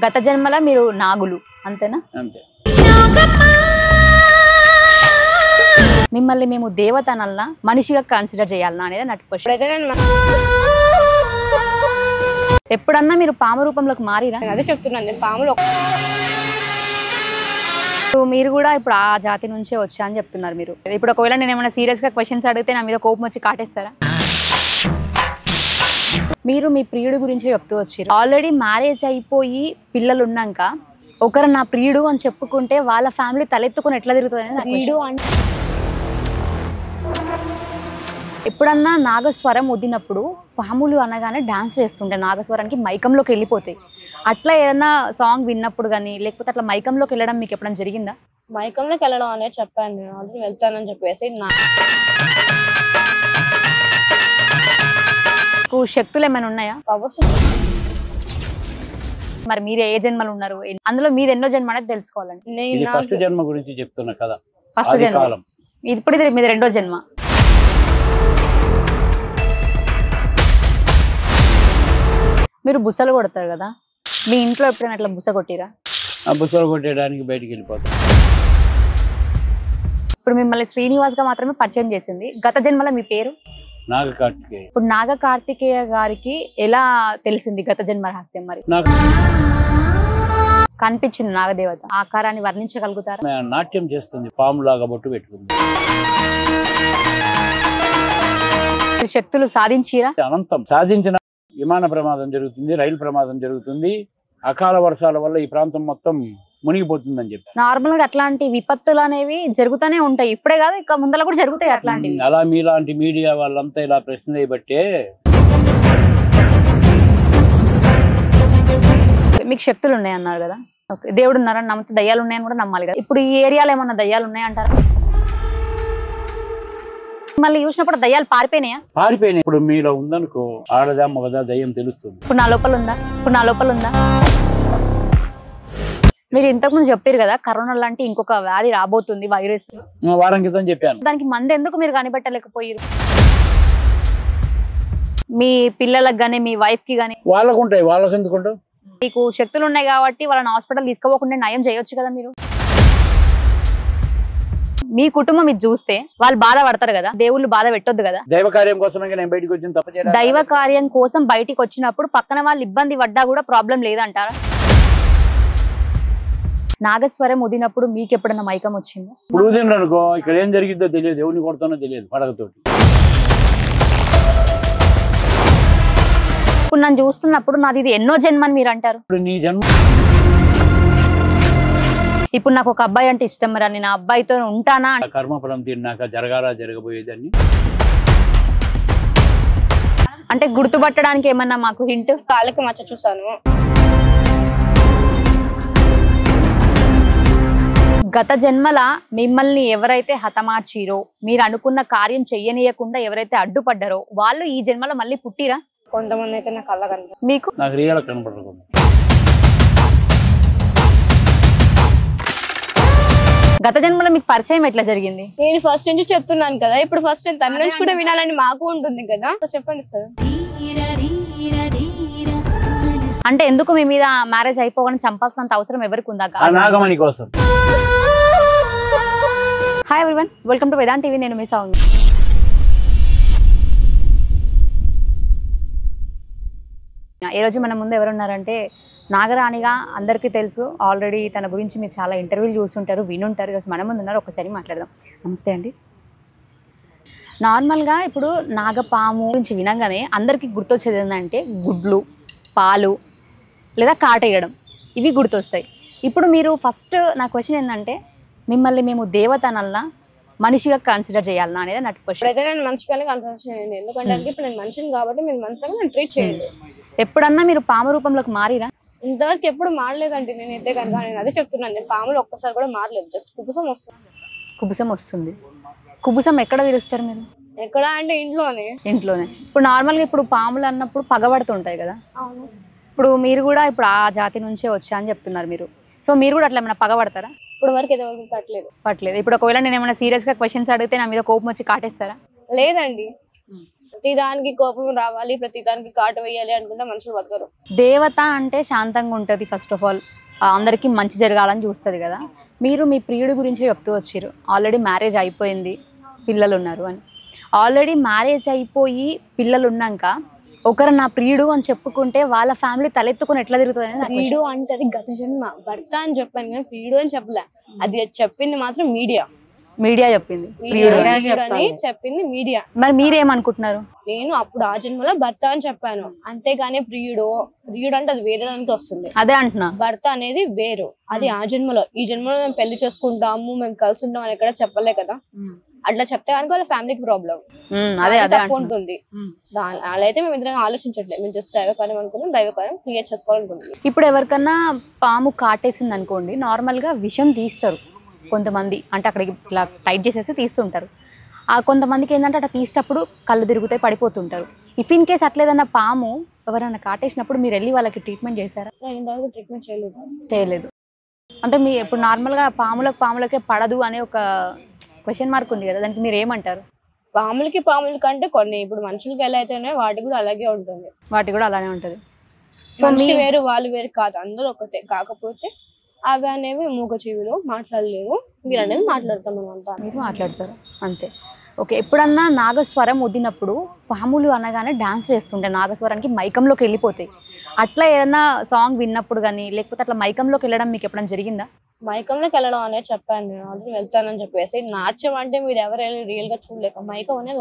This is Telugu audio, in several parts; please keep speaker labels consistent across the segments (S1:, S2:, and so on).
S1: గత జన్మల మీరు నాగులు అంతేనా?
S2: అంతే.
S1: మిమ్మల్ని మేము దేవత అనల్లా మనిషిగా కన్సిడర్ చేయాలనా అనేది నాకు క్వశ్చన్. ఎప్పుడన్నా మీరు పాము రూపంలోకి మారిరా?
S3: అదే చెప్తున్నాను, పాములు
S1: మీరు కూడా ఇప్పుడు ఆ జాతి నుంచే వచ్చా అని చెప్తున్నారు మీరు. ఇప్పుడు ఒకవేళ నేను ఏమైనా సీరియస్ గా క్వశ్చన్స్ అడిగితే నా మీద కోపం వచ్చి కాటేస్తారా? మీరు మీ ప్రియుడు గురించి చెప్తూ వచ్చారు. ఆల్రెడీ మ్యారేజ్ అయిపోయి పిల్లలు ఉన్నాక ఒకరు నా ప్రియుడు అని చెప్పుకుంటే వాళ్ళ ఫ్యామిలీ తలెత్తుకుని ఎట్లా తిరుగుతుంది? ఎప్పుడన్నా నాగస్వరం వదినప్పుడు పాములు అనగానే డాన్స్ చేస్తుంటాయి, నాగస్వరానికి మైకంలోకి వెళ్ళిపోతాయి. అట్లా ఏదైనా సాంగ్ విన్నప్పుడు కానీ లేకపోతే అట్లా మైకంలోకి వెళ్ళడం మీకు ఎప్పుడైనా జరిగిందా?
S3: మైకంలోకి వెళ్ళడం అనేది చెప్పాను, నేను ఆల్రెడీ వెళ్తానని చెప్పేసి.
S1: నాకు శక్తులు ఏమైనా ఉన్నాయా? మరి మీరు ఏ జన్మలు ఉన్నారు, అందులో మీరు ఎన్నో జన్మ అనేది తెలుసుకోవాలండి.
S2: ఫస్ట్ జన్మ గురించి చెప్తున్నా కదా.
S1: ఫస్ట్ జన్మ, ఇప్పుడు ఇది మీది రెండో జన్మ. మీరు బుసలు కొడతారు కదా, మీ ఇంట్లో ఎప్పుడైనా అట్లా బుస కొట్టిరా?
S2: బుసలు కొట్టేయడానికి బయటికి వెళ్ళిపోతాం.
S1: ఇప్పుడు మిమ్మల్ని శ్రీనివాస్ గా మాత్రమే పరిచయం చేసింది. గత జన్మలో మీ పేరు
S2: నాగ కార్తికేయ.
S1: ఇప్పుడు నాగ కార్తికేయ గారికి ఎలా తెలిసింది గత జన్మ రహస్యం? మరి కనిపించింది నాగదేవత ఆకారాన్ని వర్ణించగలుగుతారా?
S2: నాట్యం చేస్తుంది, పాములాగా బొట్టు పెట్టుకుంది.
S1: శక్తులు సాధించిరా?
S2: అనంతం సాధించిన. విమాన ప్రమాదం జరుగుతుంది, రైలు ప్రమాదం జరుగుతుంది, అకాల వర్షాల వల్ల ఈ ప్రాంతం మొత్తం మునిగిపోతుందని చెప్పి.
S1: నార్మల్ గా అట్లాంటి విపత్తులు అనేవి జరుగుతూనే ఉంటాయి, ఇప్పుడే కాదు ఇక ముందర కూడా జరుగుతాయి అట్లాంటివి.
S2: అలా మీలాంటి మీడియా వాళ్ళంతా ఇలా ప్రశ్న చేయబట్టే.
S1: మీకు శక్తులు ఉన్నాయన్నారు కదా, దేవుడు ఉన్నారని నమ్మితే దయ్యాలు ఉన్నాయని కూడా నమ్మాలి కదా. ఇప్పుడు ఈ ఏరియాలో ఏమన్నా దయ్యాలు ఉన్నాయంటారా? మళ్ళీ చూసినప్పుడు దయ్యాలు పారిపోయినాయా?
S2: పారిపోయినాయి. ఇప్పుడు మీలో ఉందనుకో, ఆడదా మగదా దయ్యం తెలుస్తుంది.
S1: ఇప్పుడు నా లోపల ఉందా? ఇప్పుడు నా లోపల ఉందా? మీరు ఇంతకుముందు చెప్పారు కదా కరోనా లాంటి ఇంకొక వ్యాధి రాబోతుంది, వైరస్.
S2: వారం క్రితం చెప్పాను.
S1: దానికి మందు ఎందుకు మీరు కనిపెట్టలేకపోయారు? మీ పిల్లలకు గానీ మీ వైఫ్ కి గానీ
S2: వాళ్ళకు ఉంటాయి, వాళ్ళకి ఎందుకుంటావు?
S1: మీకు శక్తులు ఉన్నాయి కాబట్టి వాళ్ళని హాస్పిటల్ తీసుకోకుండా నయం చేయొచ్చు కదా మీరు. మీ కుటుంబం ఇది చూస్తే వాళ్ళు బాధపడతారు కదా, దేవుళ్ళు బాధ పెట్టొద్దు కదా.
S2: దైవ కార్యం కోసమే నేను బయటకు వచ్చిన తప్ప చేయడం.
S1: దైవ కార్యం కోసం బయటికి వచ్చినప్పుడు పక్కన వాళ్ళు ఇబ్బంది పడ్డా కూడా ప్రాబ్లం లేదంటారా? నాగస్వరం ఉదినప్పుడు మీకు ఎప్పుడన్నా మైకం వచ్చిందా?
S2: ఇప్పుడు ఊదిండ్రనుకో, ఇక్కడ ఏం జరిగిద్దో తెలియదు, ఎవరిని కొడతానో తెలియదు పడగతోటి.
S1: ఇప్పుడు నన్ను చూస్తున్నప్పుడు నాది ఇది ఎన్నో జన్మ అని మీరు అంటారు.
S2: ఇప్పుడు నీ జన్మ.
S1: ఇప్పుడు నాకు ఒక అబ్బాయి అంటే ఇష్టం, మరి నేను ఆ అబ్బాయితో ఉంటానా?
S2: కర్మఫలం తిన్నాక జరగబోయేదాన్ని.
S1: అంటే గుర్తుపట్టడానికి ఏమన్నా మాకు హింట్?
S3: కాళ్ళకి మచ్చ చూసాను.
S1: గత జన్మల మిమ్మల్ని ఎవరైతే హతమార్చిరో, మీరు అనుకున్న కార్యం చెయ్యనీయకుండా ఎవరైతే అడ్డుపడ్డారో వాళ్ళు ఈ జన్మలో మళ్ళీ పుట్టిరా?
S3: కొంతమంది అయితే నా కళ్ళ కనిపి
S1: మీకు
S2: నాకు రియల్ కనపడదు.
S1: గత జన్మలో మీకు పరిచయం ఎట్లా జరిగింది?
S3: నేను ఫస్ట్ నుంచి చెప్తున్నాను కదా, ఇప్పుడు ఫస్ట్ తన నుంచి కూడా వినాలని మాకు ఉంటుంది కదా, చెప్పండి సార్.
S1: అంటే ఎందుకు మీ మీద మ్యారేజ్ అయిపోగానే చంపాల్సినంత అవసరం ఎవరికి ఉందా?
S2: నాగమణి కోసం.
S1: Hi everyone, welcome to Vedant TV. నేను మీ సౌమ్య. ఈరోజు మన ముందు ఎవరున్నారంటే నాగరాణిగా అందరికీ తెలుసు, ఆల్రెడీ తన గురించి మీరు చాలా ఇంటర్వ్యూలు చూస్తుంటారు, వినుంటారు. ఈరోజు మన ముందు ఉన్నారు, ఒకసారి మాట్లాడదాం. నమస్తే అండి. నార్మల్గా ఇప్పుడు నాగపాము గురించి వినగానే అందరికీ గుర్తొచ్చేది ఏంటంటే గుడ్లు, పాలు లేదా కాటేయడం, ఇవి గుర్తొస్తాయి. ఇప్పుడు మీరు ఫస్ట్ నా క్వశ్చన్ ఏంటంటే మిమ్మల్ని మేము దేవత అనల్లా మనిషిగా కన్సిడర్ చేయాలనా అనేది నాకు క్వశ్చన్.
S3: అయితే నేను మనిషిగానే కన్సిడర్ చేయండి, ఎందుకంటే ఇప్పుడు నేను మనిషిని కాబట్టి మీరు మనిషిగా నేను ట్రీట్ చేయండి.
S1: ఎప్పుడన్నా మీరు పాము రూపంలోకి మారిరా?
S3: ఇంతవరకు ఎప్పుడు మారలేదండి నేనైతే కనుక. నేను అదే చెప్తున్నాను, నేను పాములు ఒక్కసారి కూడా మారలేదు, జస్ట్ కుబుసం వస్తుంది.
S1: కుబుసం వస్తుంది. కుబుసం ఎక్కడ విరుస్తారు మీరు?
S3: ఎక్కడ అంటే ఇంట్లోనే.
S1: ఇంట్లోనే. ఇప్పుడు నార్మల్గా ఇప్పుడు పాములు అన్నప్పుడు పగబడుతుంటాయి కదా,
S3: అవును.
S1: ఇప్పుడు మీరు కూడా ఇప్పుడు ఆ జాతి నుంచే వచ్చా అని చెప్తున్నారు మీరు. సో మీరు కూడా అట్లా ఏమైనా పగబడతారా?
S3: ఇప్పుడు వరకు ఏదో పట్టలేదు.
S1: పట్టలేదు. ఇప్పుడు ఒకవేళ నేను ఏమైనా సీరియస్ గా క్వశ్చన్స్ అడిగితే నా మీద కోపం వచ్చి కాటేస్తారా?
S3: లేదండి, ప్రతి దానికి కోపం రావాలి, ప్రతి దానికి కాటు వేయాలి అనుకుంటే మనుషులు బతకరు.
S1: దేవత అంటే శాంతంగా ఉంటుంది. ఫస్ట్ ఆఫ్ ఆల్ అందరికీ మంచి జరగాలని చూస్తుంది కదా. మీరు మీ ప్రియుడి గురించి చెప్తూ వచ్చారు, ఆల్రెడీ మ్యారేజ్ అయిపోయింది, పిల్లలు ఉన్నారు అని. ఆల్రెడీ మ్యారేజ్ అయిపోయి పిల్లలు ఉన్నాక ఒకరు నా ప్రియుడు అని చెప్పుకుంటే వాళ్ళ ఫ్యామిలీ తలెత్తుకుని ఎట్లా తిరుగుతుంది?
S3: ప్రియుడు అంటే అది గత జన్మ, భర్త అని చెప్పాను కానీ ప్రియుడు అని చెప్పలే. అది చెప్పింది మాత్రం మీడియా
S1: చెప్పింది ప్రియుడు
S3: అని చెప్పింది మీడియా.
S1: మరి మీరేమనుకుంటున్నారు?
S3: నేను అప్పుడు ఆ జన్మలో భర్త అని చెప్పాను, అంతేగాని ప్రియుడు అంటే అది వేరే దానికి వస్తుంది.
S1: అదే అంటున్నా,
S3: భర్త అనేది వేరు, అది ఆ జన్మలో. ఈ జన్మలో మేము పెళ్లి చేసుకుంటాము, మేము కలిసి ఉంటాం అని ఎక్కడ చెప్పలే కదా. అట్లా చెప్తే కనుక వాళ్ళ ఫ్యామిలీకి ప్రాబ్లం ఉంటుంది. అలా అయితే మేము ఇద్దరం ఆలోచించట్లేదు, మేము జస్ట్ దైవకార్యం అనుకున్నాం, దైవకార్యం క్రియేట్ చేసుకోవాలనుకుంటున్నాం.
S1: ఇప్పుడు ఎవరికన్నా పాము కాటేసింది అనుకోండి, నార్మల్ గా విషం తీస్తారు కొంతమంది, అంటే అక్కడికి ఇట్లా టైట్ చేసేసి తీస్తుంటారు. కొంతమందికి ఏంటంటే అట్లా తీసేటప్పుడు కళ్ళు తిరుగుతాయి, పడిపోతుంటారు. ఇఫ్ ఇన్ కేస్ అట్లేదన్నా పాము ఎవరైనా కాటేసినప్పుడు మీరు వెళ్ళి వాళ్ళకి ట్రీట్మెంట్ చేశారా?
S3: నేను ఇంతవరకు ట్రీట్మెంట్
S1: చేయలేదు. అంటే మీ ఇప్పుడు నార్మల్గా పాములకే పడదు అనే ఒక క్వశ్చన్ మార్క్ ఉంది కదా, దానికి మీరు ఏమంటారు?
S3: పాముల కంటే కొన్ని ఇప్పుడు మనుషులకి ఎలా అయితేనే వాటికి కూడా అలాగే ఉంటుంది.
S1: వాటి కూడా అలానే ఉంటుంది.
S3: మనిషి వేరు వాళ్ళు వేరు కాదు, అందరూ ఒకటే. కాకపోతే అవి అనేవి మూగజీవులు, మాట్లాడలేవు. మీరు అనేది మాట్లాడతాం,
S1: మీరు మాట్లాడతారు అంతే. ఓకే, ఎప్పుడన్నా నాగస్వరం వదిలినప్పుడు పాములు అనగానే డాన్స్ చేస్తుంటాయి, నాగస్వరానికి మైకంలోకి వెళ్ళిపోతాయి. అట్లా ఏదైనా సాంగ్ విన్నప్పుడు కానీ లేకపోతే అట్లా మైకంలోకి వెళ్ళడం మీకు ఎప్పుడైనా జరిగిందా?
S3: మైకంలోకి వెళ్ళడం అనేది చెప్పాను నేను ఆల్రెడీ, వెళ్తానని చెప్పేసి. నాట్యం అంటే మీరు ఎవరు రియల్ గా చూడలేక మైకం అనేది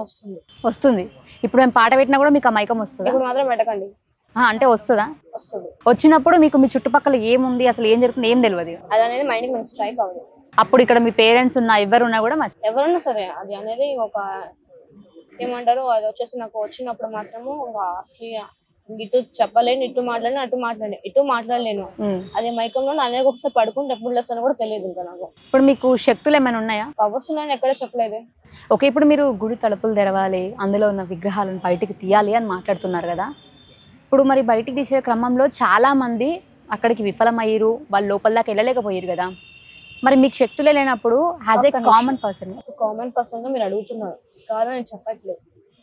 S3: వస్తుంది.
S1: ఇప్పుడు మేము పాట పెట్టినా కూడా మీకు ఆ మైకం వస్తుంది?
S3: ఇప్పుడు మాత్రం పెట్టకండి.
S1: అంటే వస్తుందా?
S3: వస్తుంది.
S1: వచ్చినప్పుడు మీకు మీ చుట్టుపక్కల ఏముంది, అసలు ఏం జరుగుతుంది ఏం తెలియదు,
S3: అది అనేది మైండ్కి మనకి స్ట్రైక్ అవ్వదు.
S1: అప్పుడు ఇక్కడ మీ పేరెంట్స్ ఉన్నా ఎవరున్నా కూడా
S3: ఎవరున్నా సరే అది అనేది ఒక ఏమంటారు, అది వచ్చేసి నాకు వచ్చినప్పుడు మాత్రము అసలు ఇటు చెప్పలేను, ఇటు మాట్లాడలేను, ఇటు మాట్లాడలేను. అదే మైకంలో అనేది ఒకసారి పడుకుంటే ఎప్పుడు లేస్తానో కూడా తెలియదు ఇంకా నాకు.
S1: ఇప్పుడు మీకు శక్తులు ఏమైనా ఉన్నాయా?
S3: పవర్స్ ఉన్నాయని ఎక్కడ చెప్పలేదు.
S1: ఓకే, ఇప్పుడు మీరు గుడి తలుపులు తెరవాలి, అందులో ఉన్న విగ్రహాలను బయటికి తీయాలి అని మాట్లాడుతున్నారు కదా. ఇప్పుడు మరి బయటికి తీసే క్రమంలో చాలా మంది అక్కడికి విఫలమయ్యారు, వాళ్ళు లోపల దాకా వెళ్ళలేకపోయారు కదా. మరి మీకు శక్తులే లేనప్పుడు యాజ్ ఏ కామన్ పర్సన్
S3: గా మీరు అడుగుతున్నారు కాదు, నేను చెప్పట్లేదు.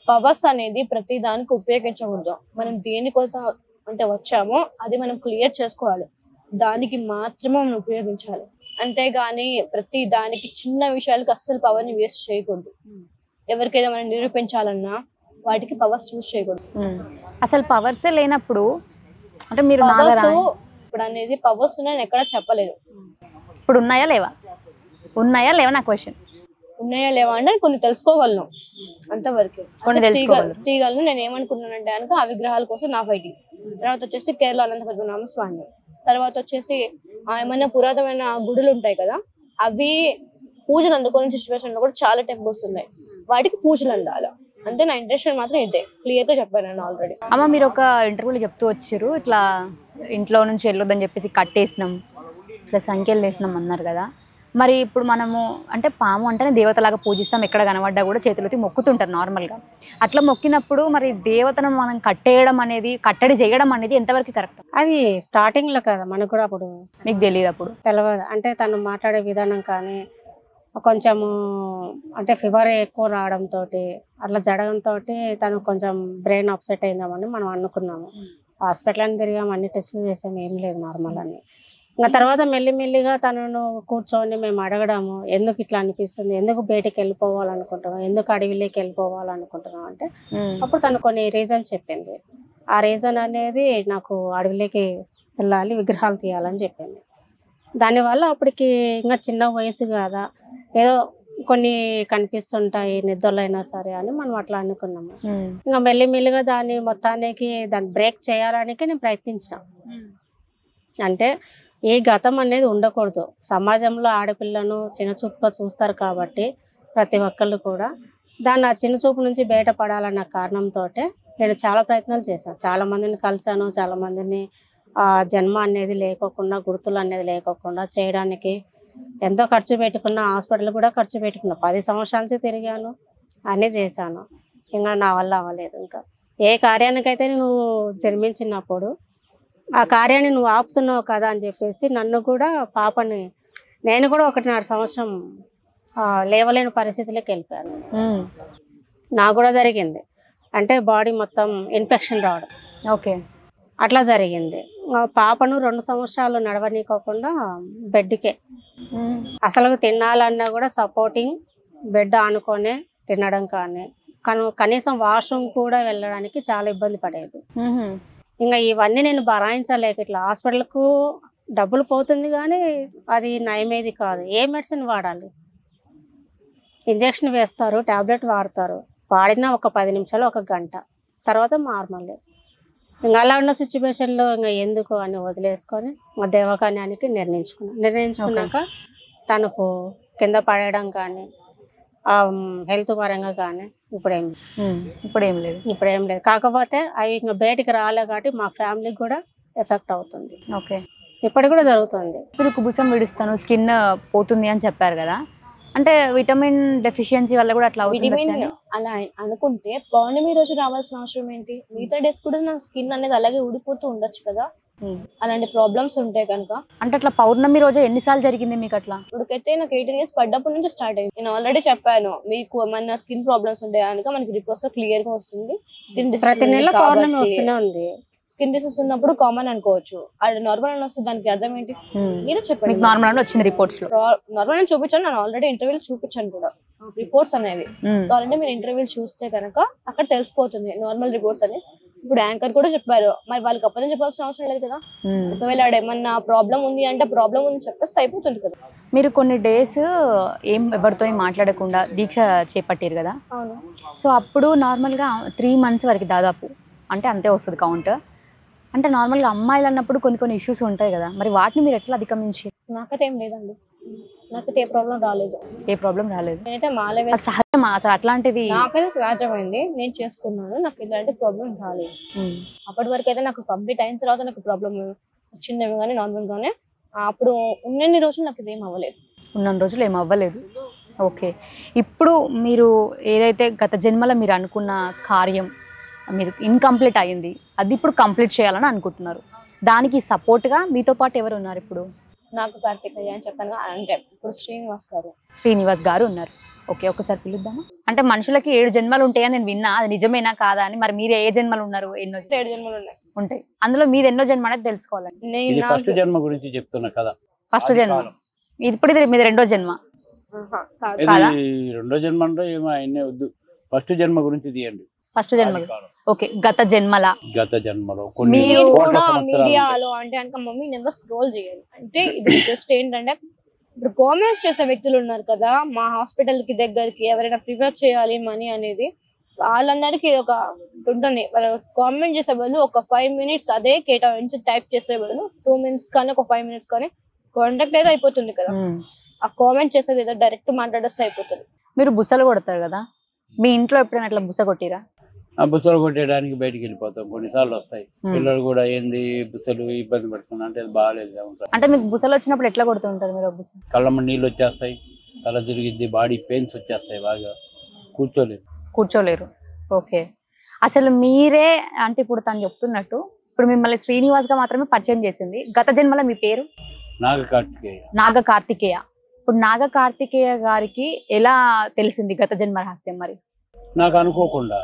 S3: పవర్స్ అనేది ప్రతి దానికి ఉపయోగించకూడదు. మనం దేనికోసం అంటే వచ్చామో అది మనం క్లియర్ చేసుకోవాలి, దానికి మాత్రమే మనం ఉపయోగించాలి. అంతేగాని ప్రతి దానికి చిన్న విషయాలకి అస్సలు పవర్ ని వేస్ట్ చేయకూడదు. ఎవరికైనా మనం నిరూపించాలన్నా వాటికి పవర్స్ యూజ్ చేయకూడదు.
S1: అసలు పవర్సే లేనప్పుడు అంటే మీరు
S3: ఇప్పుడు అనేది పవర్స్ ఉన్నాయని ఎక్కడ చెప్పలేదు.
S1: ఇప్పుడు ఉన్నాయా లేవా నా క్వశ్చన్.
S3: ఉన్నాయా లేవా అంటే కొన్ని తెలుసుకోగలను అంతవరకు. తీగలను నేను ఏమనుకున్నానంటే కనుక ఆ విగ్రహాల కోసం నా ఫైటింగ్. తర్వాత వచ్చేసి కేరళ అనంత పద్మనాభ స్వామి, తర్వాత వచ్చేసి ఏమైనా పురాతనమైన గుడులు ఉంటాయి కదా, అవి పూజలు అందుకునే సిచ్యువేషన్ లో కూడా చాలా టెంపుల్స్ ఉన్నాయి, వాటికి పూజలు అందాలి. అంతే, నా ఇంటెన్షన్ మాత్రం ఇదే, క్లియర్ గా చెప్పాను నేను ఆల్రెడీ.
S1: అమ్మ, మీరు ఒక ఇంటర్వ్యూలో చెప్తూ వచ్చారు, ఇట్లా ఇంట్లో నుంచి వెళ్ళొద్దని చెప్పేసి కట్టేసినాం, ఇట్లా సంఖ్యలు వేసినాం అన్నారు కదా. మరి ఇప్పుడు మనము అంటే పాము అంటేనే దేవతలాగా పూజిస్తాం, ఎక్కడ కనబడ్డా కూడా చేతులెత్తి మొక్కుతుంటారు నార్మల్గా. అట్లా మొక్కినప్పుడు మరి దేవతను మనం కట్టడి చేయడం అనేది ఎంతవరకు కరెక్ట్?
S4: అది స్టార్టింగ్ లో కదా, మనకు కూడా అప్పుడు
S1: మీకు తెలియదు, అప్పుడు
S4: తెలియదు. అంటే తను మాట్లాడే విధానం కానీ కొంచెము అంటే ఫీవర్ ఎక్కువ రావడంతో అట్లా జరగడంతో తను కొంచెం బ్రెయిన్ అప్సెట్ అయిందామని మనం అనుకున్నాము. హాస్పిటల్ అని తిరిగాము, అన్ని టెస్టులు చేసాము, ఏం లేదు, నార్మల్ అని. ఇంకా తర్వాత మెల్లిమెల్లిగా తనను కూర్చొని మేము అడగడము, ఎందుకు ఇట్లా అనిపిస్తుంది, ఎందుకు బయటికి వెళ్ళిపోవాలనుకుంటున్నాం, ఎందుకు అడవిలోకి వెళ్ళిపోవాలనుకుంటున్నాం అంటే అప్పుడు తను కొన్ని రీజన్స్ చెప్పింది. ఆ రీజన్ అనేది నాకు అడవిలోకి వెళ్ళాలి, విగ్రహాలు తీయాలని చెప్పింది. దానివల్ల అప్పటికి ఇంకా చిన్న వయసు కదా, ఏదో కొన్ని కనిపిస్తుంటాయి నిద్రలైనా సరే అని మనం అట్లా అనుకున్నాము. ఇంకా మెల్లిమెల్లిగా దాన్ని మొత్తానికి దాన్ని బ్రేక్ చేయడానికి నేను ప్రయత్నించిన. అంటే ఈ గతం అనేది ఉండకూడదు, సమాజంలో ఆడపిల్లను చిన్నచూపుగా చూస్తారు కాబట్టి ప్రతి ఒక్కళ్ళు కూడా దాన్ని ఆ చిన్నచూపు నుంచి బయటపడాలన్న కారణంతో నేను చాలా ప్రయత్నాలు చేశాను. చాలామందిని కలిశాను, చాలామందిని జన్మ అనేది లేకోకుండా, గుర్తులు అనేది లేకోకుండా చేయడానికి ఎంతో ఖర్చు పెట్టుకున్న, హాస్పిటల్ కూడా ఖర్చు పెట్టుకున్నా, 10 సంవత్సరాల నుంచి తిరిగాను, అన్నీ చేశాను. ఇంకా నా వల్ల అవ్వలేదు. ఇంకా ఏ కార్యానికైతే నువ్వు జన్మించినప్పుడు ఆ కార్యాన్ని నువ్వు ఆపుతున్నావు కదా అని చెప్పేసి నన్ను కూడా పాపని నేను కూడా 1.5 సంవత్సరం లేవలేని పరిస్థితిలోకి వెళ్ళిపోయాను. నాకు కూడా జరిగింది. అంటే బాడీ మొత్తం ఇన్ఫెక్షన్ రావడం
S1: ఓకే.
S4: అట్లా జరిగింది. పాపను 2 సంవత్సరాలు నడవనీకోకుండా బెడ్కే, అసలు తినాలన్నా కూడా సపోర్టింగ్ బెడ్ ఆనుకొనే తినడం కానీ కనీసం వాష్రూమ్ కూడా వెళ్ళడానికి చాలా ఇబ్బంది పడేది. ఇంకా ఇవన్నీ నేను భరాయించలేక ఇట్లా హాస్పిటల్కు డబ్బులు పోతుంది కానీ అది నయమేది కాదు. ఏ మెడిసిన్ వాడాలి? ఇంజెక్షన్ వేస్తారు, టాబ్లెట్ వాడతారు, వాడినా ఒక 10 నిమిషాలు 1 గంట తర్వాత నార్మల్. ఇంకా అలా ఉన్న సిచ్యువేషన్లో ఇంకా ఎందుకు అని వదిలేసుకొని మా దేవకాన్యానికి నిర్ణయించుకున్నాక తనకు కింద పడేయడం కానీ హెల్త్ పరంగా కానీ ఇప్పుడేం లేదు. కాకపోతే అవి ఇంకా బయటికి రాలే కాబట్టి మా ఫ్యామిలీకి కూడా ఎఫెక్ట్ అవుతుంది.
S1: ఓకే.
S4: ఇప్పటికి కూడా జరుగుతుంది.
S1: ఇప్పుడు కుబుసం విడుస్తాను, స్కిన్ పోతుంది అని చెప్పారు కదా, అంటే విటమిన్ డెఫిషియన్సీ వల్ల కూడా అట్లా అవుతుంది
S3: అలా అనుకుంటే పౌర్ణమి రోజు రావాల్సిన అవసరం ఏంటి? మిగతా డేస్ కూడా నా స్కిన్ అనేది అలాగే ఊడిపోతూ ఉండొచ్చు కదా. అలాంటి ప్రాబ్లమ్స్ ఉంటాయి కనుక.
S1: అంటే అట్లా పౌర్ణమి రోజు ఎన్నిసార్లు జరిగింది మీకు అట్లా?
S3: ఇప్పటికైతే నాకు 18 years పడ్డప్పటి నుంచి స్టార్ట్ అయింది. నేను ఆల్రెడీ చెప్పాను, మీకు ఏమన్నా స్కిన్ ప్రాబ్లమ్స్ ఉంటాయి కనుక మనకి రిపోర్ట్స్ లో క్లియర్ గా వస్తుంది.
S4: ప్రతి నెల పౌర్ణమి వస్తూనే ఉంది.
S3: స్కిన్ డిసీజ్ ఉన్నప్పుడు కామన్ అనుకోవచ్చు, అది నార్మల్ అని వస్తుంది. దానికి అర్థం ఏంటి మీరే చెప్పండి.
S1: నార్మల్ అని వచ్చింది రిపోర్ట్స్ లో.
S3: నార్మల్ అని చూపించాను, నేను ఆల్రెడీ ఇంటర్వ్యూలు చూపించాను కూడా రిపోర్ట్స్ అనేవి. కావాలంటే మీరు ఇంటర్వ్యూలు చూస్తే కనుక అక్కడ తెలిసిపోతుంది నార్మల్ రిపోర్ట్స్ అని. ఇప్పుడు యాంకర్ కూడా చెప్పారు, మరి వాళ్ళకి అప్పటి చెప్పాల్సిన అవసరం లేదు కదా. ఒకవేళ ఏమన్నా ప్రాబ్లం ఉంది అంటే ప్రాబ్లం ఉంది చెప్పేస్తే అయిపోతుంది కదా.
S1: మీరు కొన్ని డేస్ ఎవరితో మాట్లాడకుండా దీక్ష చేపట్టారు కదా.
S3: అవును.
S1: సో అప్పుడు నార్మల్గా 3 months వరకు దాదాపు అంటే అంతే వస్తుంది కౌంట్. అంటే నార్మల్గా అమ్మాయిలు అన్నప్పుడు కొన్ని ఇష్యూస్ ఉంటాయి కదా, మరి వాటిని మీరు ఎట్లా అధిగమించారు?
S3: నాకైతే ఏం లేదండి, నాకైతే ఏ ప్రాబ్లం రాలేదు. నేనైతే మాలవే
S1: సహజమా అసలు అట్లాంటిది?
S3: నాకైతే సహజమైంది, నేను చేసుకున్నాను, నాకు ఇలాంటి ప్రాబ్లం రాలేదు. అప్పటి వరకు అయితే నాకు కంప్లీట్ అయిన తర్వాత నాకు ప్రాబ్లం వచ్చిందేమో కానీ నార్మల్ గానే. అప్పుడు ఉన్నన్ని రోజులు నాకు ఇదేం అవ్వలేదు.
S1: ఏం అవ్వలేదు. ఓకే. ఇప్పుడు మీరు ఏదైతే గత జన్మలో మీరు అనుకున్న కార్యం మీరు ఇన్కంప్లీట్ అయింది, అది ఇప్పుడు కంప్లీట్ చేయాలని అనుకుంటున్నారు. దానికి సపోర్ట్గా మీతో పాటు ఎవరు ఉన్నారు ఇప్పుడు?
S3: నాకు కార్తికేయ అని చెప్పాను, అంటే ఇప్పుడు
S1: శ్రీనివాస్ గారు ఉన్నారు. ఓకే, ఒకసారి పిలుద్దామా? అంటే మనుషులకి 7 జన్మలు ఉంటాయని నేను విన్నా, అది నిజమేనా కాదా అని. మరి మీరు ఏ జన్మలు ఉన్నారు?
S3: 7 జన్మలు ఉంటాయి.
S1: అందులో మీది ఎన్నో జన్మ అనేది తెలుసుకోవాలండి.
S2: ఫస్ట్ జన్మ గురించి చెప్తున్నా కదా.
S1: ఫస్ట్ జన్మ ఇప్పుడు ఇది మీది 2వ జన్మ.
S2: రెండో జన్మ అంటే ఏమో ఆయనే వద్దు, ఫస్ట్ జన్మ గురించి తీయండి.
S1: ఫస్ట్ జన్మ. ఓకే. గత జన్మలో
S3: మీడియాలో అంటే కనుక మమ్మీ నెంబర్ స్క్రోల్ చేయాలి. అంటే ఇది జస్ట్ ఏంటంటే ఇప్పుడు కామెంట్స్ చేసే వ్యక్తులు ఉన్నారు కదా, మా హాస్పిటల్ కి దగ్గరికి ఎవరైనా ప్రిఫర్ చేయాలి మనీ అనేది, వాళ్ళందరికీ ఒక ఉంటుంది. వాళ్ళు కామెంట్ చేసే బదులు ఒక 5 minutes అదే కేటాయించి టైప్ చేసే బదులు 2 minutes కానీ ఒక 5 minutes కానీ కాంటాక్ట్ అయితే అయిపోతుంది కదా. ఆ కామెంట్ చేసేది ఏదో డైరెక్ట్ మాట్లాడేస్తే అయిపోతుంది.
S1: మీరు బుసలు కొడతారు కదా, మీ ఇంట్లో ఎప్పుడైనా అట్లా బుస కొట్టిరా?
S2: బుసలు కొట్టేయడానికి బయటికి వెళ్ళిపోతాం, కొన్నిసార్లు వస్తాయి. పిల్లలు కూడా ఏంది బుసలు ఇబ్బంది పడుతున్నా అంటే అది బాగాలేదు.
S1: అంటే మీకు బుసలు వచ్చినప్పుడు ఎట్లా కొడుతుంటారు మీరు?
S2: కళ్ళమ్మ నీళ్ళు వచ్చేస్తాయి, తల తిరిగిద్ది, బాడీ పెయిన్స్ వచ్చేస్తాయి, బాగా
S1: కూర్చోలేరు. ఓకే. అసలు మీరే అంటే ఇప్పుడు తను చెప్తున్నట్టు ఇప్పుడు మిమ్మల్ని శ్రీనివాస్ గా మాత్రమే పరిచయం చేసింది. గత జన్మలో మీ పేరు నాగ కార్తికేయ. ఇప్పుడు నాగ కార్తికేయ గారికి ఎలా తెలిసింది గత జన్మ రహస్యం? మరి
S2: నాకు అనుకోకుండా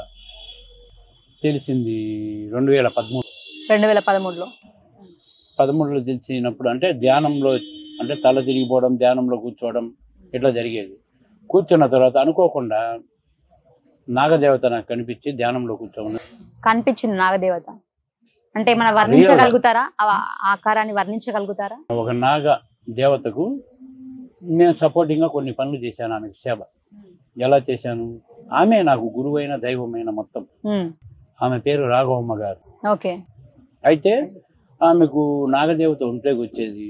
S2: తెలిసింది 2013లో తెలిసినప్పుడు. అంటే ధ్యానంలో, అంటే తల తిరిగిపోవడం, ధ్యానంలో కూర్చోవడం ఇట్లా జరిగేది. కూర్చున్న తర్వాత అనుకోకుండా నాగదేవత నాకు కనిపించి ధ్యానంలో
S1: కనిపించింది. నాగదేవత అంటే ఏమైనా వర్ణించగలుగుతారా? ఆకారాన్ని వర్ణించగలుగుతారా?
S2: ఒక నాగ దేవతకు నేను సపోర్టింగ్ గా కొన్ని పనులు చేశాను, ఆమెకు సేవ. ఎలా చేశాను? ఆమె నాకు గురువైన దైవమైన మొత్తం. ఆమె పేరు రాఘవమ్మ గారు.
S1: ఓకే.
S2: అయితే ఆమెకు నాగదేవత ఉంటే వచ్చేది,